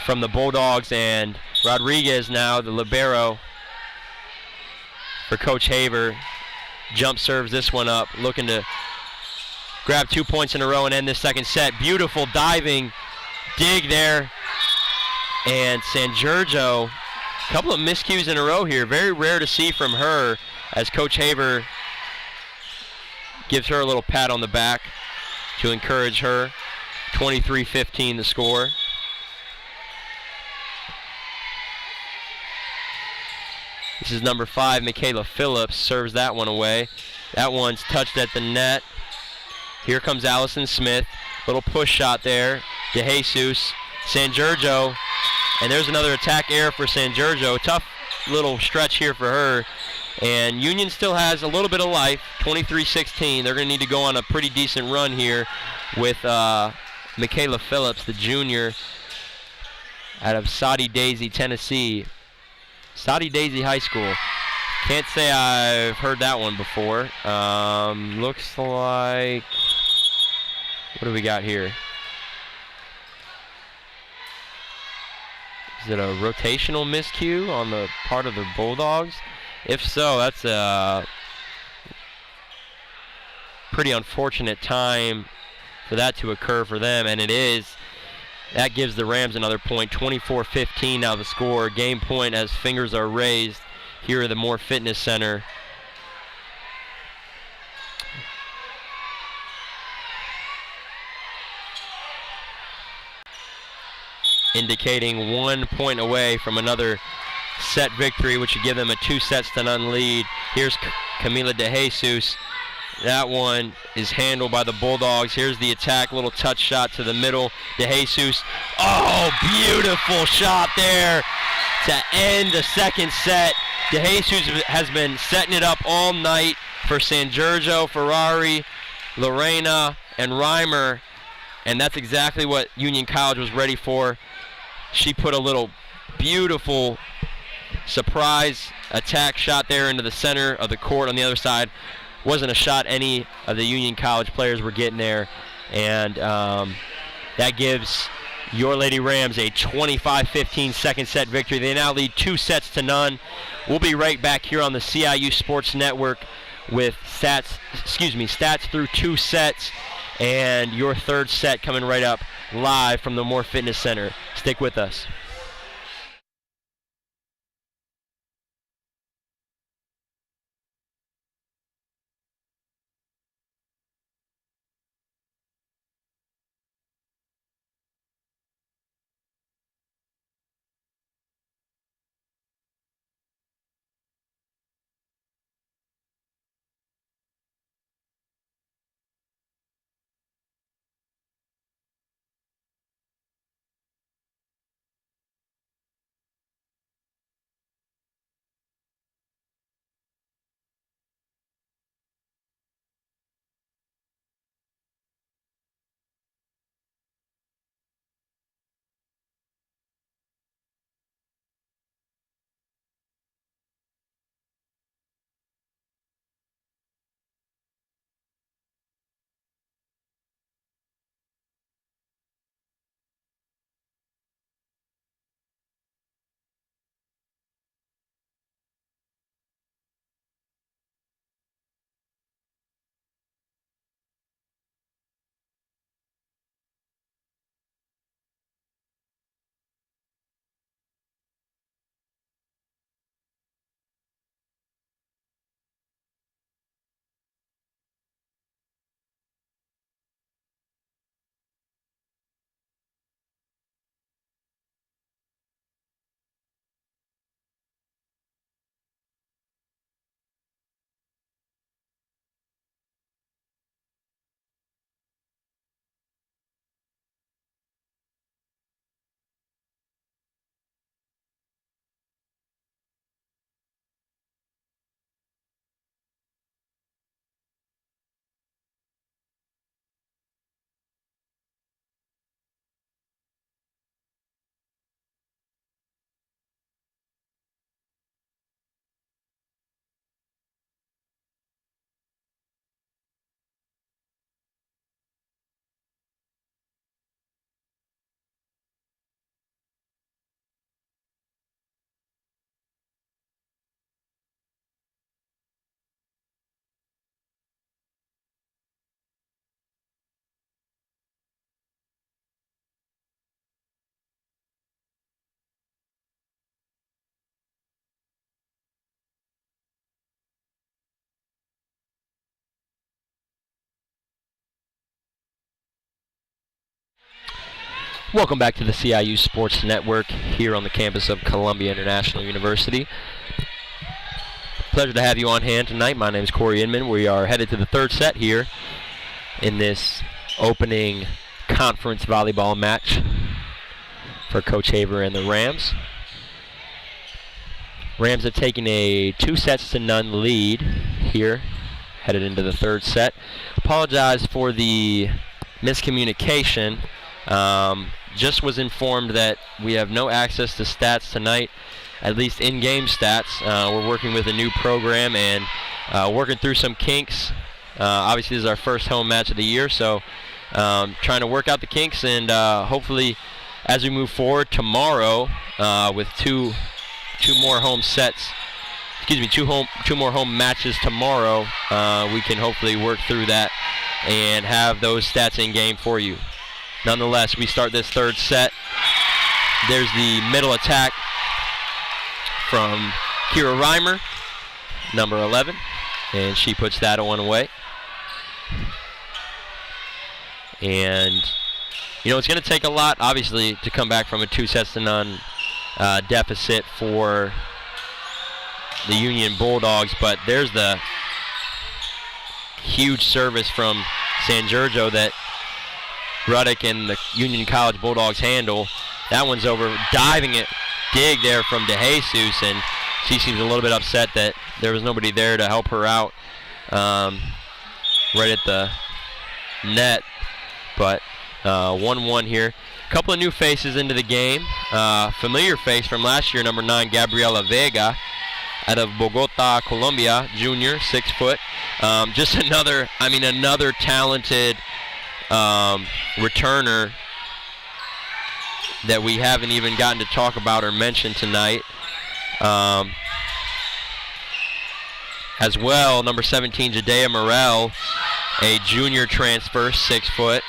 from the Bulldogs, and Rodriguez now, the libero for Coach Haver. Jump serves this one up, looking to grab 2 points in a row and end this second set. Beautiful diving dig there. And San Giorgio, a couple of miscues in a row here. Very rare to see from her, as Coach Haver gives her a little pat on the back to encourage her. 23-15 the score. This is number 5, Michaela Phillips, serves that one away. That one's touched at the net. Here comes Allison Smith. Little push shot there. DeJesus, San Giorgio, and there's another attack error for San Giorgio. Tough little stretch here for her. And Union still has a little bit of life, 23-16. They're going to need to go on a pretty decent run here with Michaela Phillips, the junior, out of Soddy Daisy, Tennessee. Soddy Daisy High School. Can't say I've heard that one before. Looks like, what do we got here? Is it a rotational miscue on the part of the Bulldogs? If so, that's a pretty unfortunate time for that to occur for them, and it is. That gives the Rams another point. 24-15 now the score. Game point as fingers are raised here at the Moore Fitness Center. Indicating 1 point away from another set victory, which would give them a 2-0 lead. Here's Camila De Jesus. That one is handled by the Bulldogs. Here's the attack, little touch shot to the middle. De Jesus. Oh, beautiful shot there to end the second set. De Jesus has been setting it up all night for San Giorgio, Ferrari, Lorena, and Reimer, and that's exactly what Union College was ready for. She put a little beautiful surprise attack shot there into the center of the court on the other side. Wasn't a shot any of the Union College players were getting there, and that gives your Lady Rams a 25-15 second set victory. They now lead 2-0. We'll be right back here on the CIU Sports Network with stats through 2 sets, and your third set coming right up live from the Moore Fitness Center. Stick with us. Welcome back to the CIU Sports Network here on the campus of Columbia International University. Pleasure to have you on hand tonight. My name is Corey Inman. We are headed to the third set here in this opening conference volleyball match for Coach Haver and the Rams. Rams have taken a 2-0 lead here, headed into the third set. Apologize for the miscommunication. Just was informed that we have no access to stats tonight, at least in-game stats. We're working with a new program and working through some kinks. Obviously, this is our first home match of the year, so trying to work out the kinks, and hopefully as we move forward tomorrow with two more home sets, two more home matches tomorrow, we can hopefully work through that and have those stats in game for you. Nonetheless, we start this third set. There's the middle attack from Kira Reimer, number 11, and she puts that one away. And it's going to take a lot, obviously, to come back from a 2-0 deficit for the Union Bulldogs, but there's the huge service from San Giorgio that Ruddock and the Union College Bulldogs handle. That one's over. Diving it, dig there from DeJesus, and she seems a little bit upset that there was nobody there to help her out right at the net. But 1-1 here. A couple of new faces into the game. Familiar face from last year, number 9, Gabriela Vega, out of Bogota, Colombia, junior, 6 foot. Just another talented returner that we haven't even gotten to talk about or mention tonight. As well, number 17, Jadea Morel, a junior transfer, 6 foot,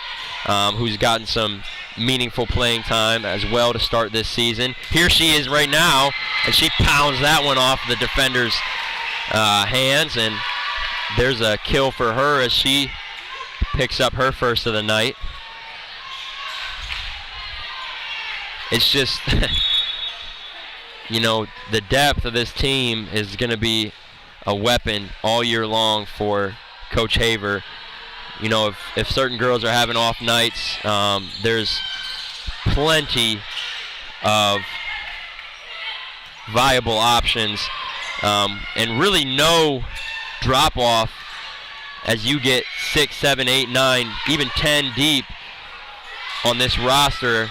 who's gotten some meaningful playing time as well to start this season. Here she is right now, and she pounds that one off the defender's hands, and there's a kill for her as she picks up her first of the night. It's just, the depth of this team is going to be a weapon all year long for Coach Haver. If certain girls are having off nights, there's plenty of viable options, and really no drop-off as you get 6, 7, 8, 9, even 10 deep on this roster.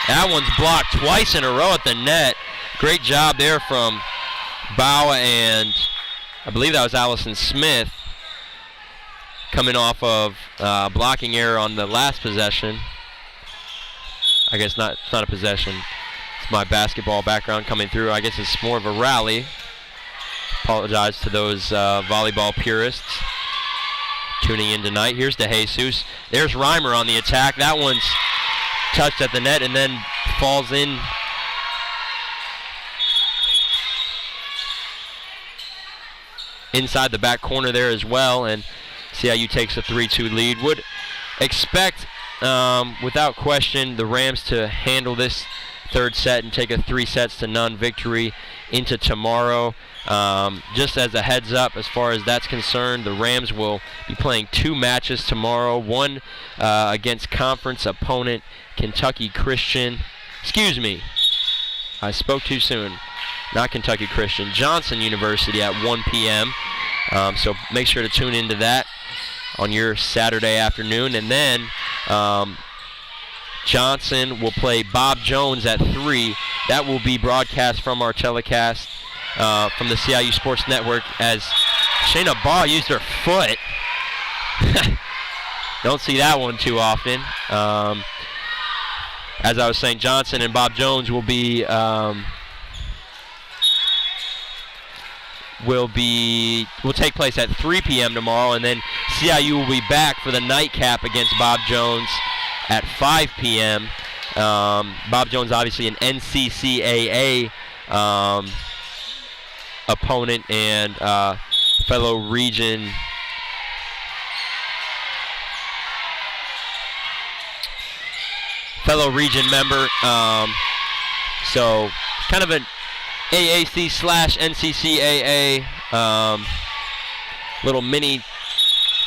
That one's blocked twice in a row at the net. Great job there from Bawa, and I believe that was Allison Smith, coming off of blocking error on the last possession. I guess it's not a possession. It's my basketball background coming through. I guess it's more of a rally. Apologize to those volleyball purists tuning in tonight. Here's DeJesus. There's Reimer on the attack. That one's touched at the net and then falls in. Inside the back corner there as well, and CIU takes a 3-2 lead. Would expect, without question, the Rams to handle this third set and take a 3-0 victory into tomorrow. Just as a heads up, as far as that's concerned, the Rams will be playing 2 matches tomorrow. One against conference opponent Kentucky Christian. Excuse me, I spoke too soon. Not Kentucky Christian, Johnson University at 1 p.m. So make sure to tune into that on your Saturday afternoon. And then Johnson will play Bob Jones at 3. That will be broadcast from our telecast from the CIU Sports Network as Shayna Baugh used her foot. Don't see that one too often. As I was saying, Johnson and Bob Jones will take place at 3 p.m. tomorrow, and then CIU will be back for the nightcap against Bob Jones at 5 p.m. Bob Jones, obviously an NCCAA opponent and fellow region member. So kind of an AAC/NCCAA little mini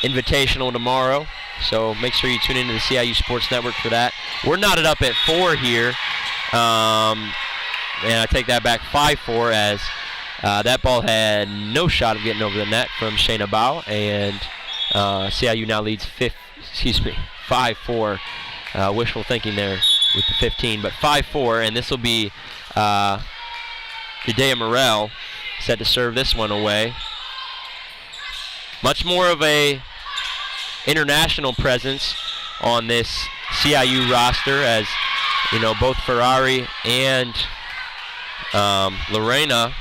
invitational tomorrow. So make sure you tune into the CIU Sports Network for that. We're knotted up at 4 here. And I take that back, 5-4, as That ball had no shot of getting over the net from Shayna Bao, and CIU now leads 5-4. Wishful thinking there with the 15, but 5-4, and this will be Judea Morel set to serve this one away. Much more of a international presence on this CIU roster, as you know, both Ferrari and Lorena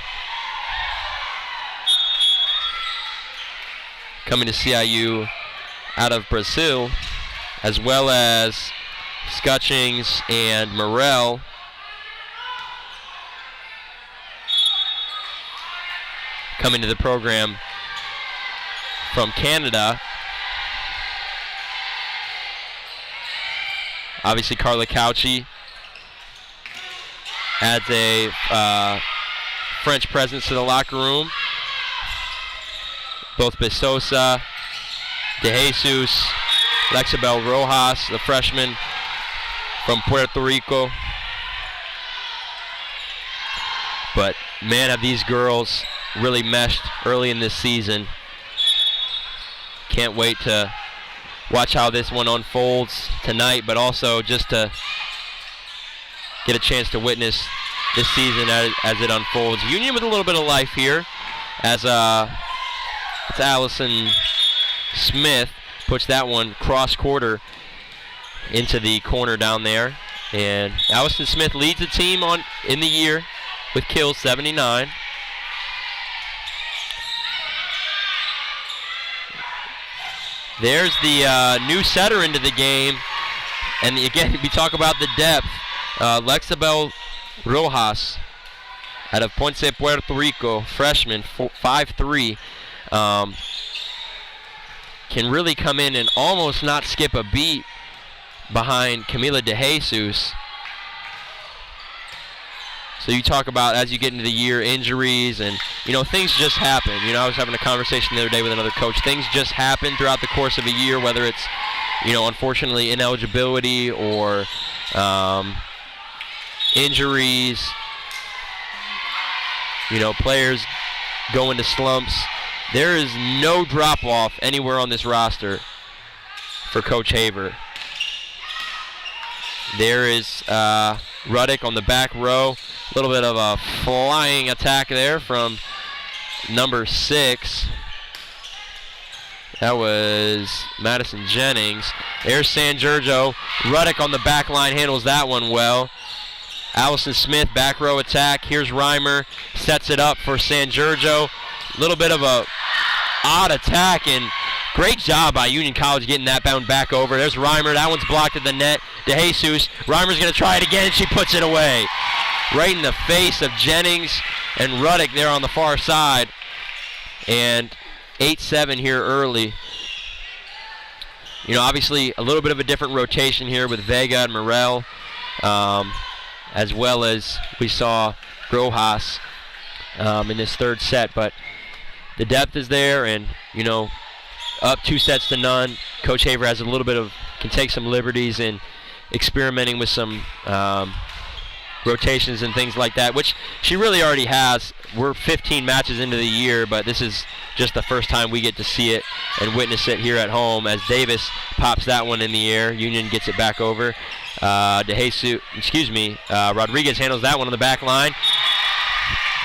coming to CIU out of Brazil, as well as Scutchings and Morel coming to the program from Canada. Obviously, Carla Cauchy adds a French presence to the locker room. Both Besosa, De Jesus, Lexabel Rojas, the freshman from Puerto Rico. But man, have these girls really meshed early in this season. Can't wait to watch how this one unfolds tonight, but also just to get a chance to witness this season as it unfolds. Union with a little bit of life here, as it's Allison Smith puts that one cross quarter into the corner down there, and Allison Smith leads the team in the year with kills, 79. There's the new setter into the game, and again, we talk about the depth. Lexabel Rojas out of Ponce, Puerto Rico, freshman, 5'3", can really come in and almost not skip a beat behind Camila De Jesus. So you talk about, as you get into the year, injuries and, you know, things just happen. You know, I was having a conversation the other day with another coach. Things just happen throughout the course of a year, whether it's, you know, unfortunately ineligibility or injuries. You know, players go into slumps. There is no drop-off anywhere on this roster for Coach Haver. There is Ruddick on the back row. A little bit of a flying attack there from number 6. That was Madison Jennings. There's San Giorgio. Ruddick on the back line handles that one well. Allison Smith, back row attack. Here's Reimer. Sets it up for San Giorgio. A little bit of a odd attack, and great job by Union College getting that bound back over. There's Reimer. That one's blocked at the net. De Jesus. Reimer's going to try it again, and she puts it away. Right in the face of Jennings and Ruddick there on the far side. And 8-7 here early. You know, obviously a little bit of a different rotation here with Vega and Morel, as well as we saw Rojas in this third set. But the depth is there, and, you know, up 2-0. Coach Haver has a little bit of, can take some liberties in experimenting with some rotations and things like that, which she really already has. We're 15 matches into the year, but this is just the first time we get to see it and witness it here at home, as Davis pops that one in the air. Union gets it back over. Rodriguez handles that one on the back line.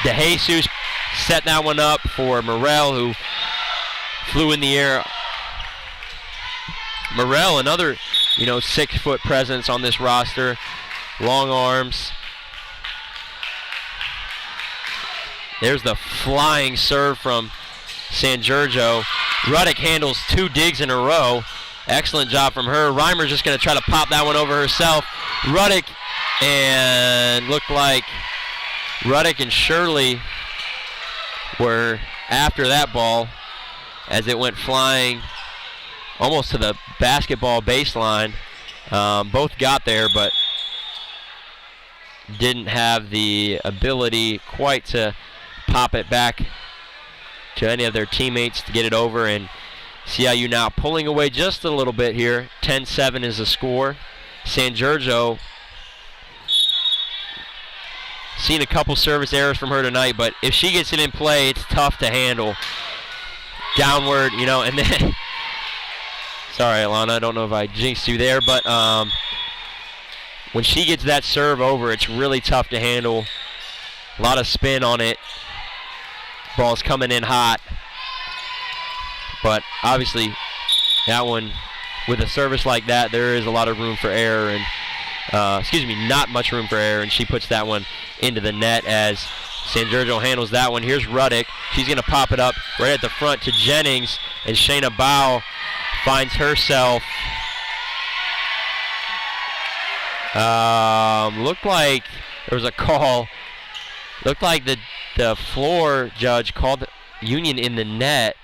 De Jesus set that one up for Morel, who flew in the air. Morel, another, you know, 6-foot presence on this roster. Long arms. There's the flying serve from San Giorgio. Ruddick handles 2 digs in a row. Excellent job from her. Reimer's just going to try to pop that one over herself. Ruddick, and looked like Ruddick and Shirley were after that ball as it went flying almost to the basketball baseline. Both got there, but didn't have the ability quite to pop it back to any of their teammates to get it over. And CIU now pulling away just a little bit here. 10-7 is the score. San Giorgio Seen a couple service errors from her tonight, but if she gets it in play, it's tough to handle. Downward, and then, sorry, Alana, I don't know if I jinxed you there, but when she gets that serve over, it's really tough to handle. A lot of spin on it. Ball's coming in hot. But obviously, that one, with a service like that, there is a lot of room for error, and not much room for error, and she puts that one into the net as San Giorgio handles that one. Here's Ruddick. She's going to pop it up right at the front to Jennings, and Shayna Bow finds herself. Looked like there was a call. Looked like the floor judge called Union in the net.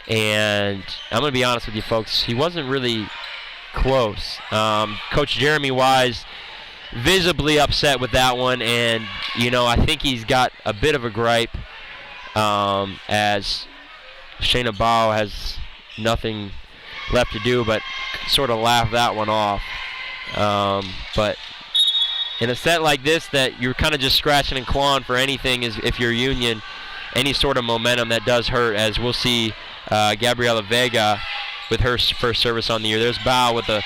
And I'm going to be honest with you, folks. He wasn't really close. Coach Jeremy Wise visibly upset with that one. And, I think he's got a bit of a gripe as Shayna Bow has nothing left to do but sort of laugh that one off. But in a set like this that you're kind of just scratching and clawing for anything, is if you're Union, any sort of momentum that does hurt, as we'll see Gabriela Vega with her first service on the year. There's Bow with a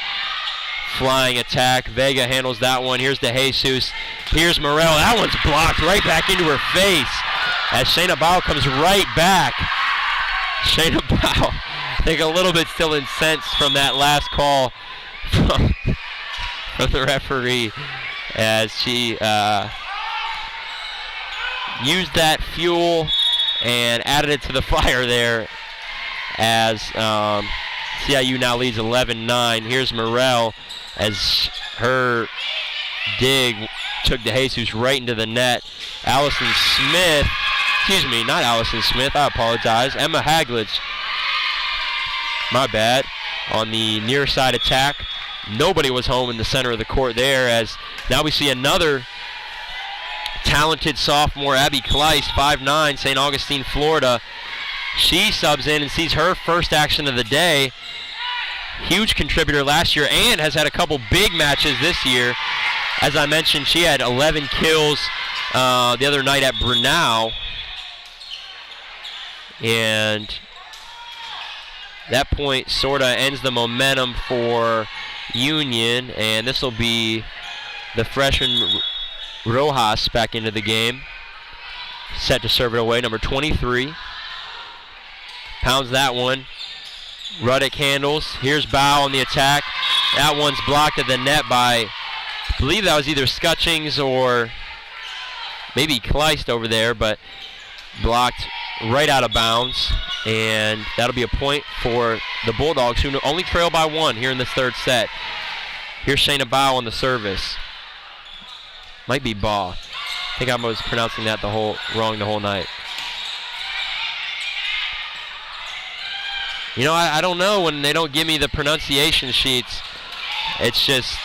flying attack. Vega handles that one. Here's De Jesus. Here's Morel. That one's blocked right back into her face as Shayna Bow comes right back. Shayna Bow, I think a little bit still incensed from that last call from the referee, as she used that fuel and added it to the fire there, as CIU now leads 11-9. Here's Morel as her dig took De Jesus right into the net. Allison Smith, not Allison Smith, I apologize. Emma Haglitz, my bad, on the near side attack. Nobody was home in the center of the court there, as now we see another talented sophomore, Abby Kleist, 5'9", St. Augustine, Florida. She subs in and sees her first action of the day. Huge contributor last year and has had a couple big matches this year. As I mentioned, she had 11 kills the other night at Brunel. And that point sort of ends the momentum for Union, and this will be the freshman Rojas back into the game. Set to serve it away, number 23. Pounds that one. Ruddick handles. Here's Bow on the attack. That one's blocked at the net by, I believe that was either Scutchings or maybe Kleist over there, but blocked right out of bounds. And that'll be a point for the Bulldogs, who only trail by one here in this third set. Here's Shayna Bow on the service. Might be Baugh. I think I was pronouncing that wrong the whole night. I don't know when they don't give me the pronunciation sheets. It's just,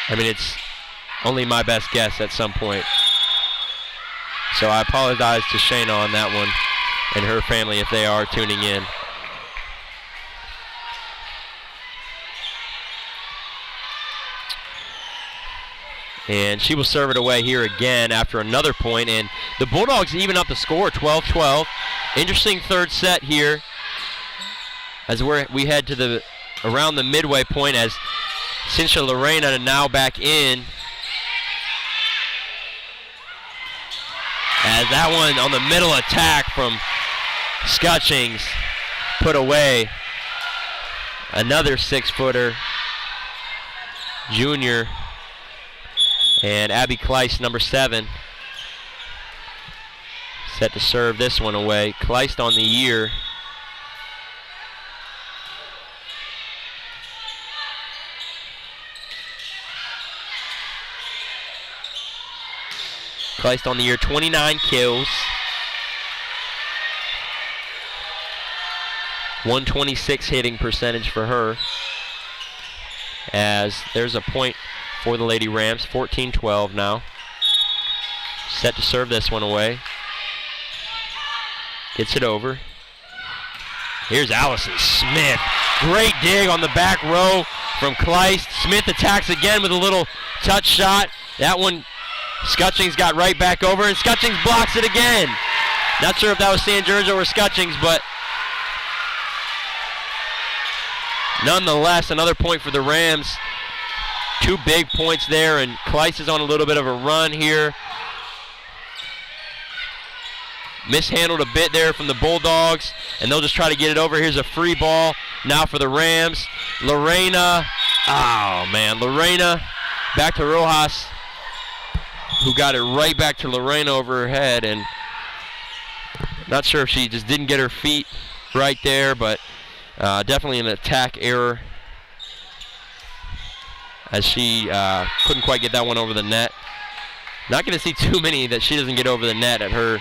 it's only my best guess at some point. So I apologize to Shayna on that one and her family if they are tuning in. And she will serve it away here again after another point. And the Bulldogs even up the score, 12-12. Interesting third set here as we head to around the midway point, as Cynthia Lorena now back in. As that one on the middle attack from Scutchings put away. Another 6-footer, junior. And Abby Kleist, number 7, set to serve this one away. Kleist on the year. Kleist on the year, 29 kills. 126 hitting percentage for her. As there's a point for the Lady Rams, 14-12 now. Set to serve this one away. Gets it over. Here's Allison Smith. Great dig on the back row from Kleist. Smith attacks again with a little touch shot. That one, Scutchings got right back over, and Scutchings blocks it again. Not sure if that was San Giorgio or Scutchings, but nonetheless, another point for the Rams. 2 big points there, and Kleist is on a little bit of a run here. Mishandled a bit there from the Bulldogs, and they'll just try to get it over. Here's a free ball now for the Rams. Lorena, oh man, Lorena back to Rojas, who got it right back to Lorena over her head, and not sure if she just didn't get her feet right there, but definitely an attack error, as she couldn't quite get that one over the net. Not going to see too many that she doesn't get over the net at her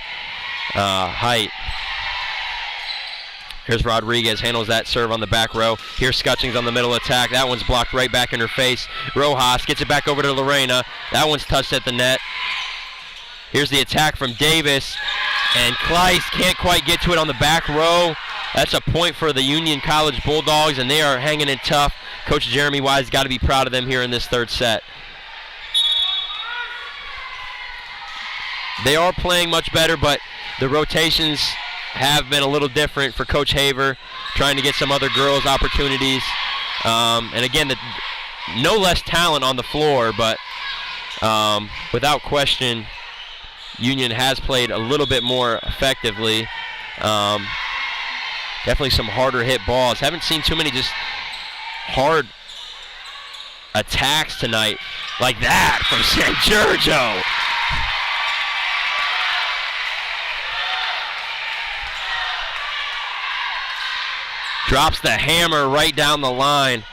height. Here's Rodriguez, handles that serve on the back row. Here's Scutchings on the middle attack. That one's blocked right back in her face. Rojas gets it back over to Lorena. That one's touched at the net. Here's the attack from Davis, and Kleist can't quite get to it on the back row. That's a point for the Union College Bulldogs, and they are hanging in tough. Coach Jeremy Wise got to be proud of them here in this third set. They are playing much better, but the rotations have been a little different for Coach Haver, trying to get some other girls opportunities. And again, no less talent on the floor, but without question, Union has played a little bit more effectively. Definitely some harder hit balls. Haven't seen too many just hard attacks tonight like that from San Giorgio. Drops the hammer right down the line.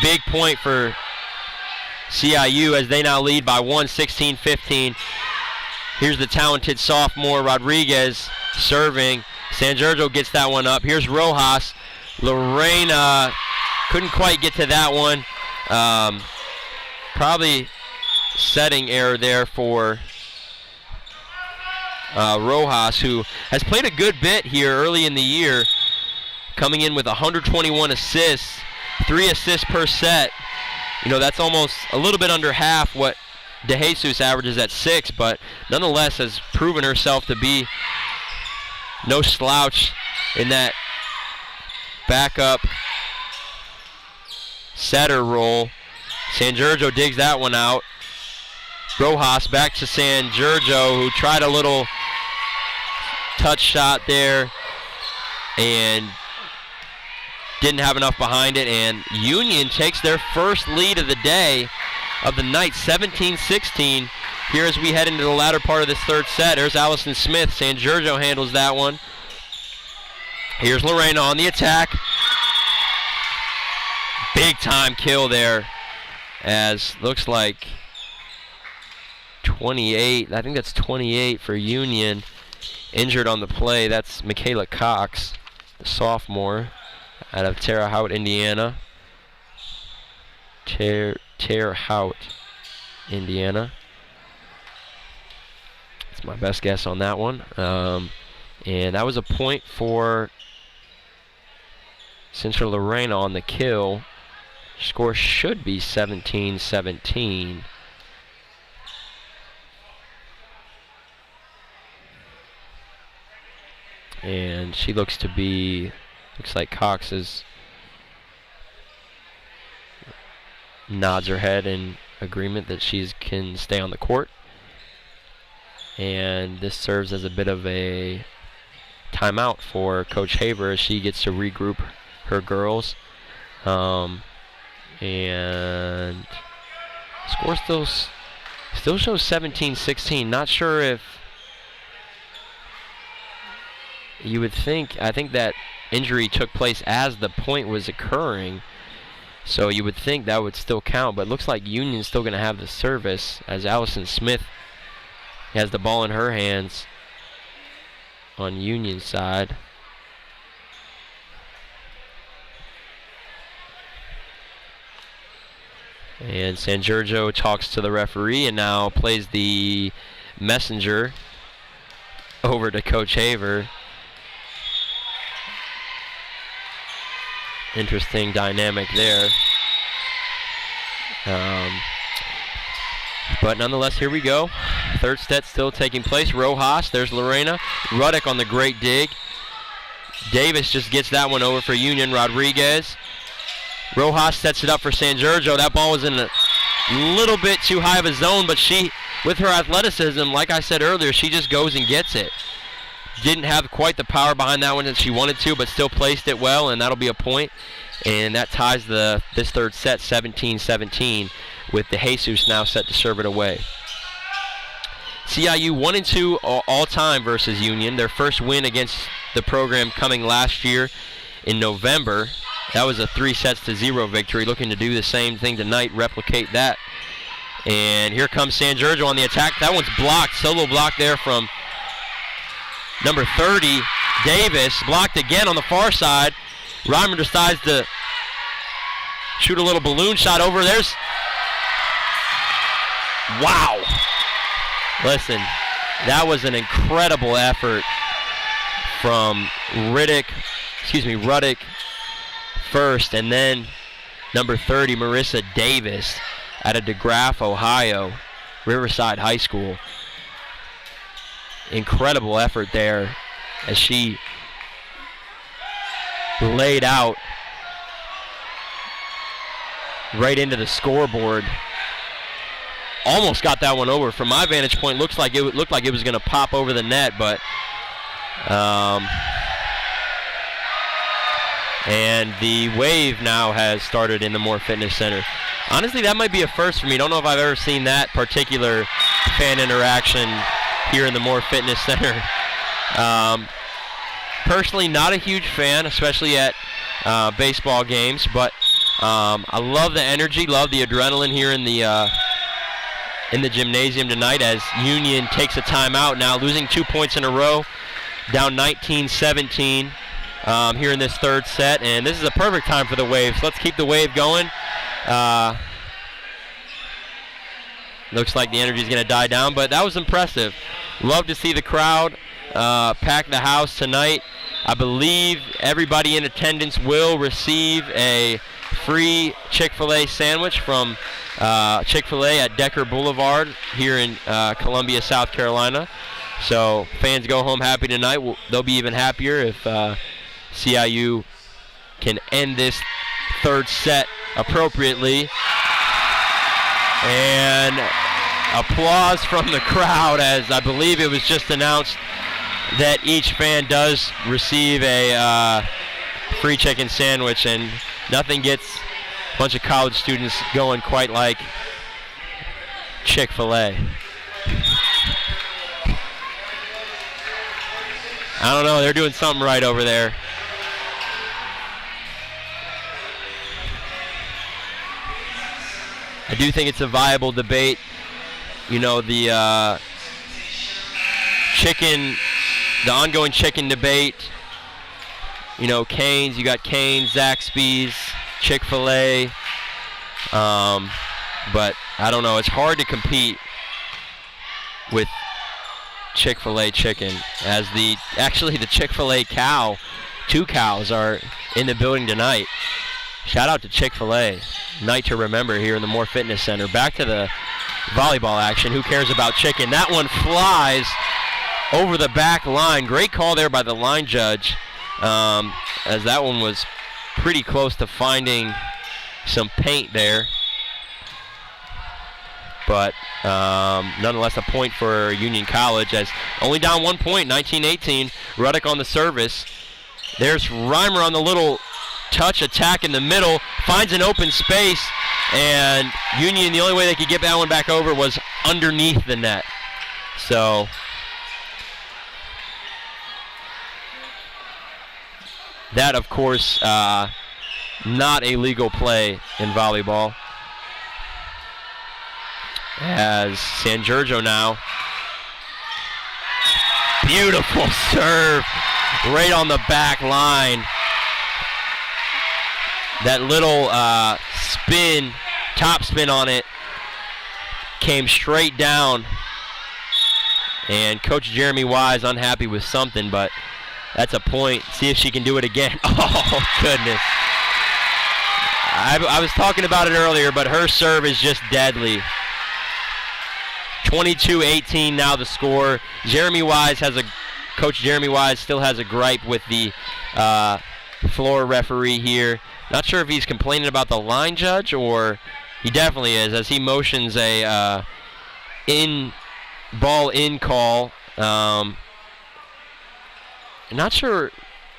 Big point for CIU as they now lead by 1, 16-15. Here's the talented sophomore Rodriguez serving. San Giorgio gets that one up. Here's Rojas. Lorena couldn't quite get to that one. Probably setting error there for Rojas, who has played a good bit here early in the year, coming in with 121 assists, 3 assists per set. You know, that's almost a little bit under half what DeJesus averages at 6, but nonetheless has proven herself to be no slouch in that backup setter role. San Giorgio digs that one out. Rojas back to San Giorgio, who tried a little touch shot there and didn't have enough behind it, and Union takes their first lead of the day, of the night, 17-16. Here as we head into the latter part of this third set. There's Allison Smith. San Giorgio handles that one. Here's Lorena on the attack. Big time kill there, as looks like 28. I think that's 28 for Union. Injured on the play. That's Michaela Cox, the sophomore out of Terre Haute, Indiana. Terre Haute, Indiana. That's my best guess on that one. And that was a point for Central Lorena on the kill. Score should be 17-17. And she looks like Cox nods her head in agreement that she can stay on the court. And this serves as a bit of a timeout for Coach Haver as she gets to regroup her girls. And score still shows 17-16. Not sure if you would think. I think that injury took place as the point was occurring, so you would think that would still count, but it looks like Union's still going to have the service as Allison Smith has the ball in her hands on Union's side. And San Giorgio talks to the referee and now plays the messenger over to Coach Haver. interesting dynamic there. But nonetheless, here we go. Third set still taking place. Rojas, there's Lorena. Ruddick on the great dig. Davis just gets that one over for Union. Rodriguez. Rojas sets it up for San Giorgio. That ball was in a little bit too high of a zone, but she, with her athleticism, like I said earlier, she just goes and gets it. Didn't have quite the power behind that one that she wanted to, but still placed it well, and that'll be a point. And that ties this third set 17-17, with De Jesus now set to serve it away. CIU 1-2 all time versus Union. Their first win against the program coming last year in November. That was a 3-0 victory. Looking to do the same thing tonight, replicate that. And here comes San Giorgio on the attack. That one's blocked, solo block there from number 30, Davis. Blocked again on the far side. Reimer decides to shoot a little balloon shot over. There's, wow. Listen, that was an incredible effort from Ruddick first, and then number 30, Marissa Davis, out of DeGraff, Ohio, Riverside High School. Incredible effort there as she laid out right into the scoreboard. Almost got that one over. From my vantage point, looked like it was going to pop over the net, but and the wave now has started in the Moore Fitness Center. Honestly, that might be a first for me. Don't know if I've ever seen that particular fan interaction here in the Moore Fitness Center. Personally, not a huge fan, especially at baseball games, but I love the energy, love the adrenaline here in the gymnasium tonight as Union takes a timeout now, losing 2 points in a row, down 19-17 here in this third set, and this is a perfect time for the wave. So let's keep the wave going. Looks like the energy is going to die down, but that was impressive. Love to see the crowd pack the house tonight. I believe everybody in attendance will receive a free Chick-fil-A sandwich from Chick-fil-A at Decker Boulevard here in Columbia, South Carolina. So fans go home happy tonight. They'll be even happier if CIU can end this third set appropriately. And applause from the crowd as I believe it was just announced that each fan does receive a free chicken sandwich, and nothing gets a bunch of college students going quite like Chick-fil-A. I don't know, they're doing something right over there. I do think it's a viable debate. You know, the ongoing chicken debate. You know, Cane's, you got Cane's, Zaxby's, Chick-fil-A. But I don't know, it's hard to compete with Chick-fil-A chicken, as the Chick-fil-A cow, 2 cows are in the building tonight. Shout out to Chick-fil-A. Night to remember here in the Moore Fitness Center. Back to the volleyball action. Who cares about chicken? That one flies over the back line. Great call there by the line judge, as that one was pretty close to finding some paint there. But nonetheless, a point for Union College, as only down 1 point, 19-18. Ruddick on the service. There's Reimer on the little touch attack in the middle, finds an open space, and Union, the only way they could get that one back over was underneath the net. So that, of course, not a legal play in volleyball. As San Giorgio now, beautiful serve right on the back line. That little spin, top spin on it, came straight down. And Coach Jeremy Wise unhappy with something, but that's a point. See if she can do it again. Oh, goodness. I was talking about it earlier, but her serve is just deadly. 22-18 now the score. Coach Jeremy Wise still has a gripe with the floor referee here. Not sure if he's complaining about the line judge, or he definitely is, as he motions a ball in call. Not sure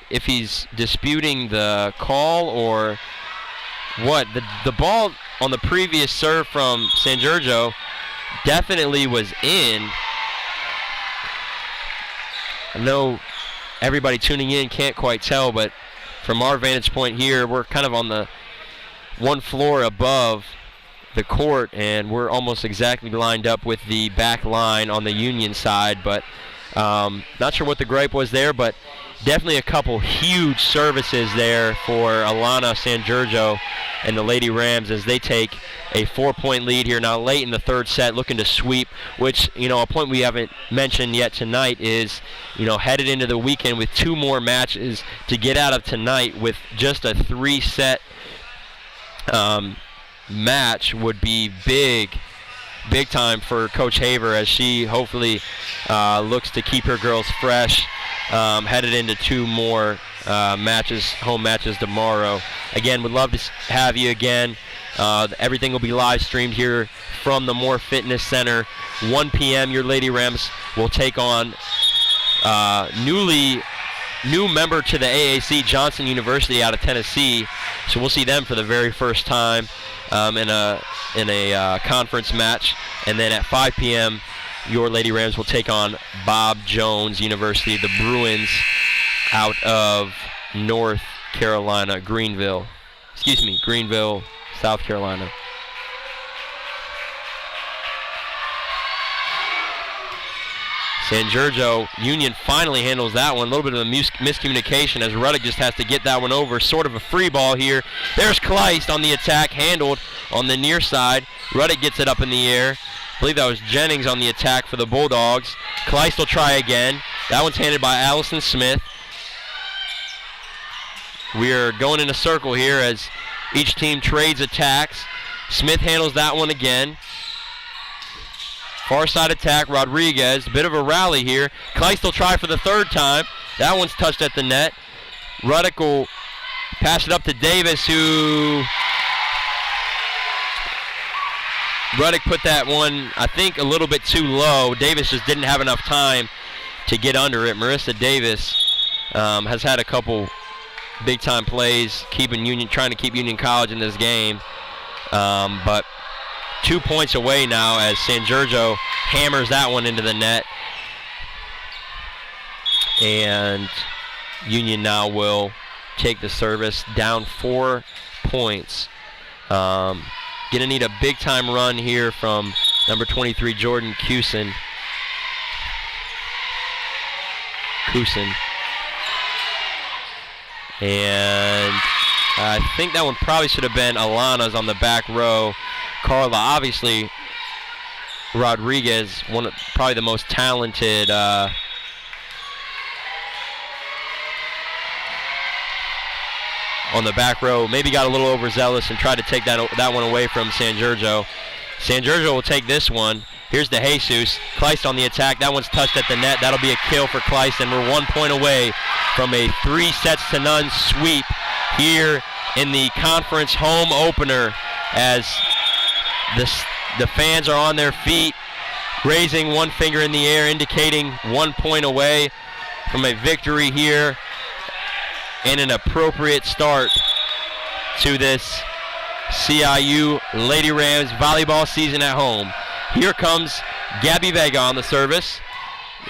if he's disputing the call or what. The ball on the previous serve from San Giorgio definitely was in. I know everybody tuning in can't quite tell, but from our vantage point here, we're kind of on the one floor above the court, and we're almost exactly lined up with the back line on the Union side. But not sure what the gripe was there, but definitely a couple huge services there for Alana San Giorgio and the Lady Rams as they take a 4-point lead here now late in the third set, looking to sweep, which, a point we haven't mentioned yet tonight is, headed into the weekend with 2 more matches to get out of tonight with just a 3-set match would be big time for Coach Haver as she hopefully looks to keep her girls fresh, headed into 2 more home matches tomorrow. Again, would love to have you again. Everything will be live streamed here from the Moore Fitness Center. 1 p.m. your Lady Rams will take on new member to the AAC, Johnson University out of Tennessee. So we'll see them for the very first time in a conference match. And then at 5 p.m. your Lady Rams will take on Bob Jones University, the Bruins out of North Carolina, Greenville, South Carolina. San Giorgio Union finally handles that one. A little bit of a miscommunication as Ruddock just has to get that one over. Sort of a free ball here. There's Kleist on the attack, handled on the near side. Ruddock gets it up in the air. I believe that was Jennings on the attack for the Bulldogs. Kleist will try again. That one's handed by Allison Smith. We are going in a circle here as each team trades attacks. Smith handles that one again. Far side attack, Rodriguez. Bit of a rally here. Kleist will try for the 3rd time. That one's touched at the net. Ruddock will pass it up to Davis, who... Ruddock put that one, I think, a little bit too low. Davis just didn't have enough time to get under it. Marissa Davis has had a couple big-time plays, trying to keep Union College in this game. But 2 points away now as San Giorgio hammers that one into the net. And Union now will take the service, down 4 points. Going to need a big-time run here from number 23, Jordan Kusin. And I think that one probably should have been Alana's on the back row. Carla, obviously, Rodriguez, probably the most talented on the back row. Maybe got a little overzealous and tried to take that one away from San Giorgio. San Giorgio will take this one. Here's De Jesus. Kleist on the attack. That one's touched at the net. That'll be a kill for Kleist, and we're 1 point away from a 3-0 sweep here in the conference home opener as the fans are on their feet, raising one finger in the air, indicating 1 point away from a victory here and an appropriate start to this CIU Lady Rams volleyball season at home. Here comes Gabby Vega on the service.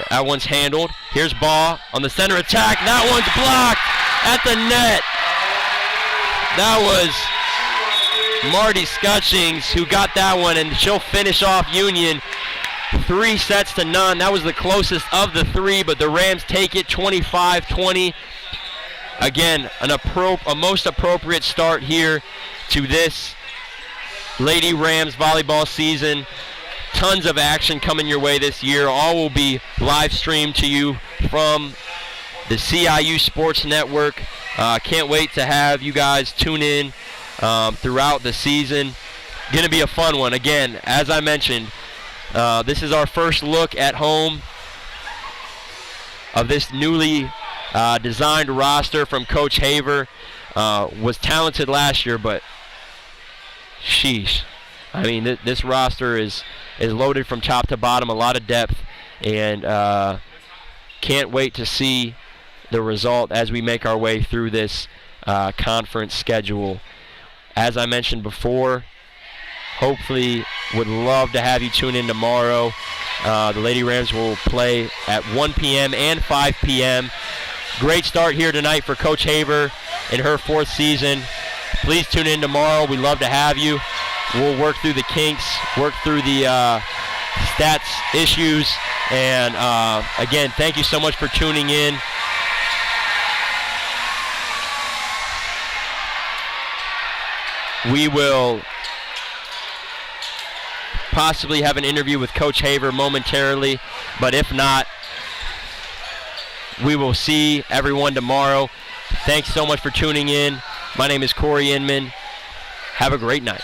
That one's handled. Here's Baugh on the center attack. That one's blocked at the net. That was Marty Scutchings who got that one, and she'll finish off Union 3-0. That was the closest of the 3, but the Rams take it 25-20. Again, a most appropriate start here to this Lady Rams volleyball season. Tons of action coming your way this year. All will be live streamed to you from the CIU Sports Network. Can't wait to have you guys tune in throughout the season. Going to be a fun one. Again, as I mentioned, this is our first look at home of this newly designed roster from Coach Haver. Was talented last year, but sheesh. I mean, this roster is loaded from top to bottom, a lot of depth, and can't wait to see the result as we make our way through this conference schedule. As I mentioned before, hopefully would love to have you tune in tomorrow. The Lady Rams will play at 1 p.m. and 5 p.m. Great start here tonight for Coach Haver in her 4th season. Please tune in tomorrow. We'd love to have you. We'll work through the kinks, work through the stats issues, and again, thank you so much for tuning in. We will possibly have an interview with Coach Haver momentarily, but if not, we will see everyone tomorrow. Thanks so much for tuning in. My name is Corey Inman. Have a great night.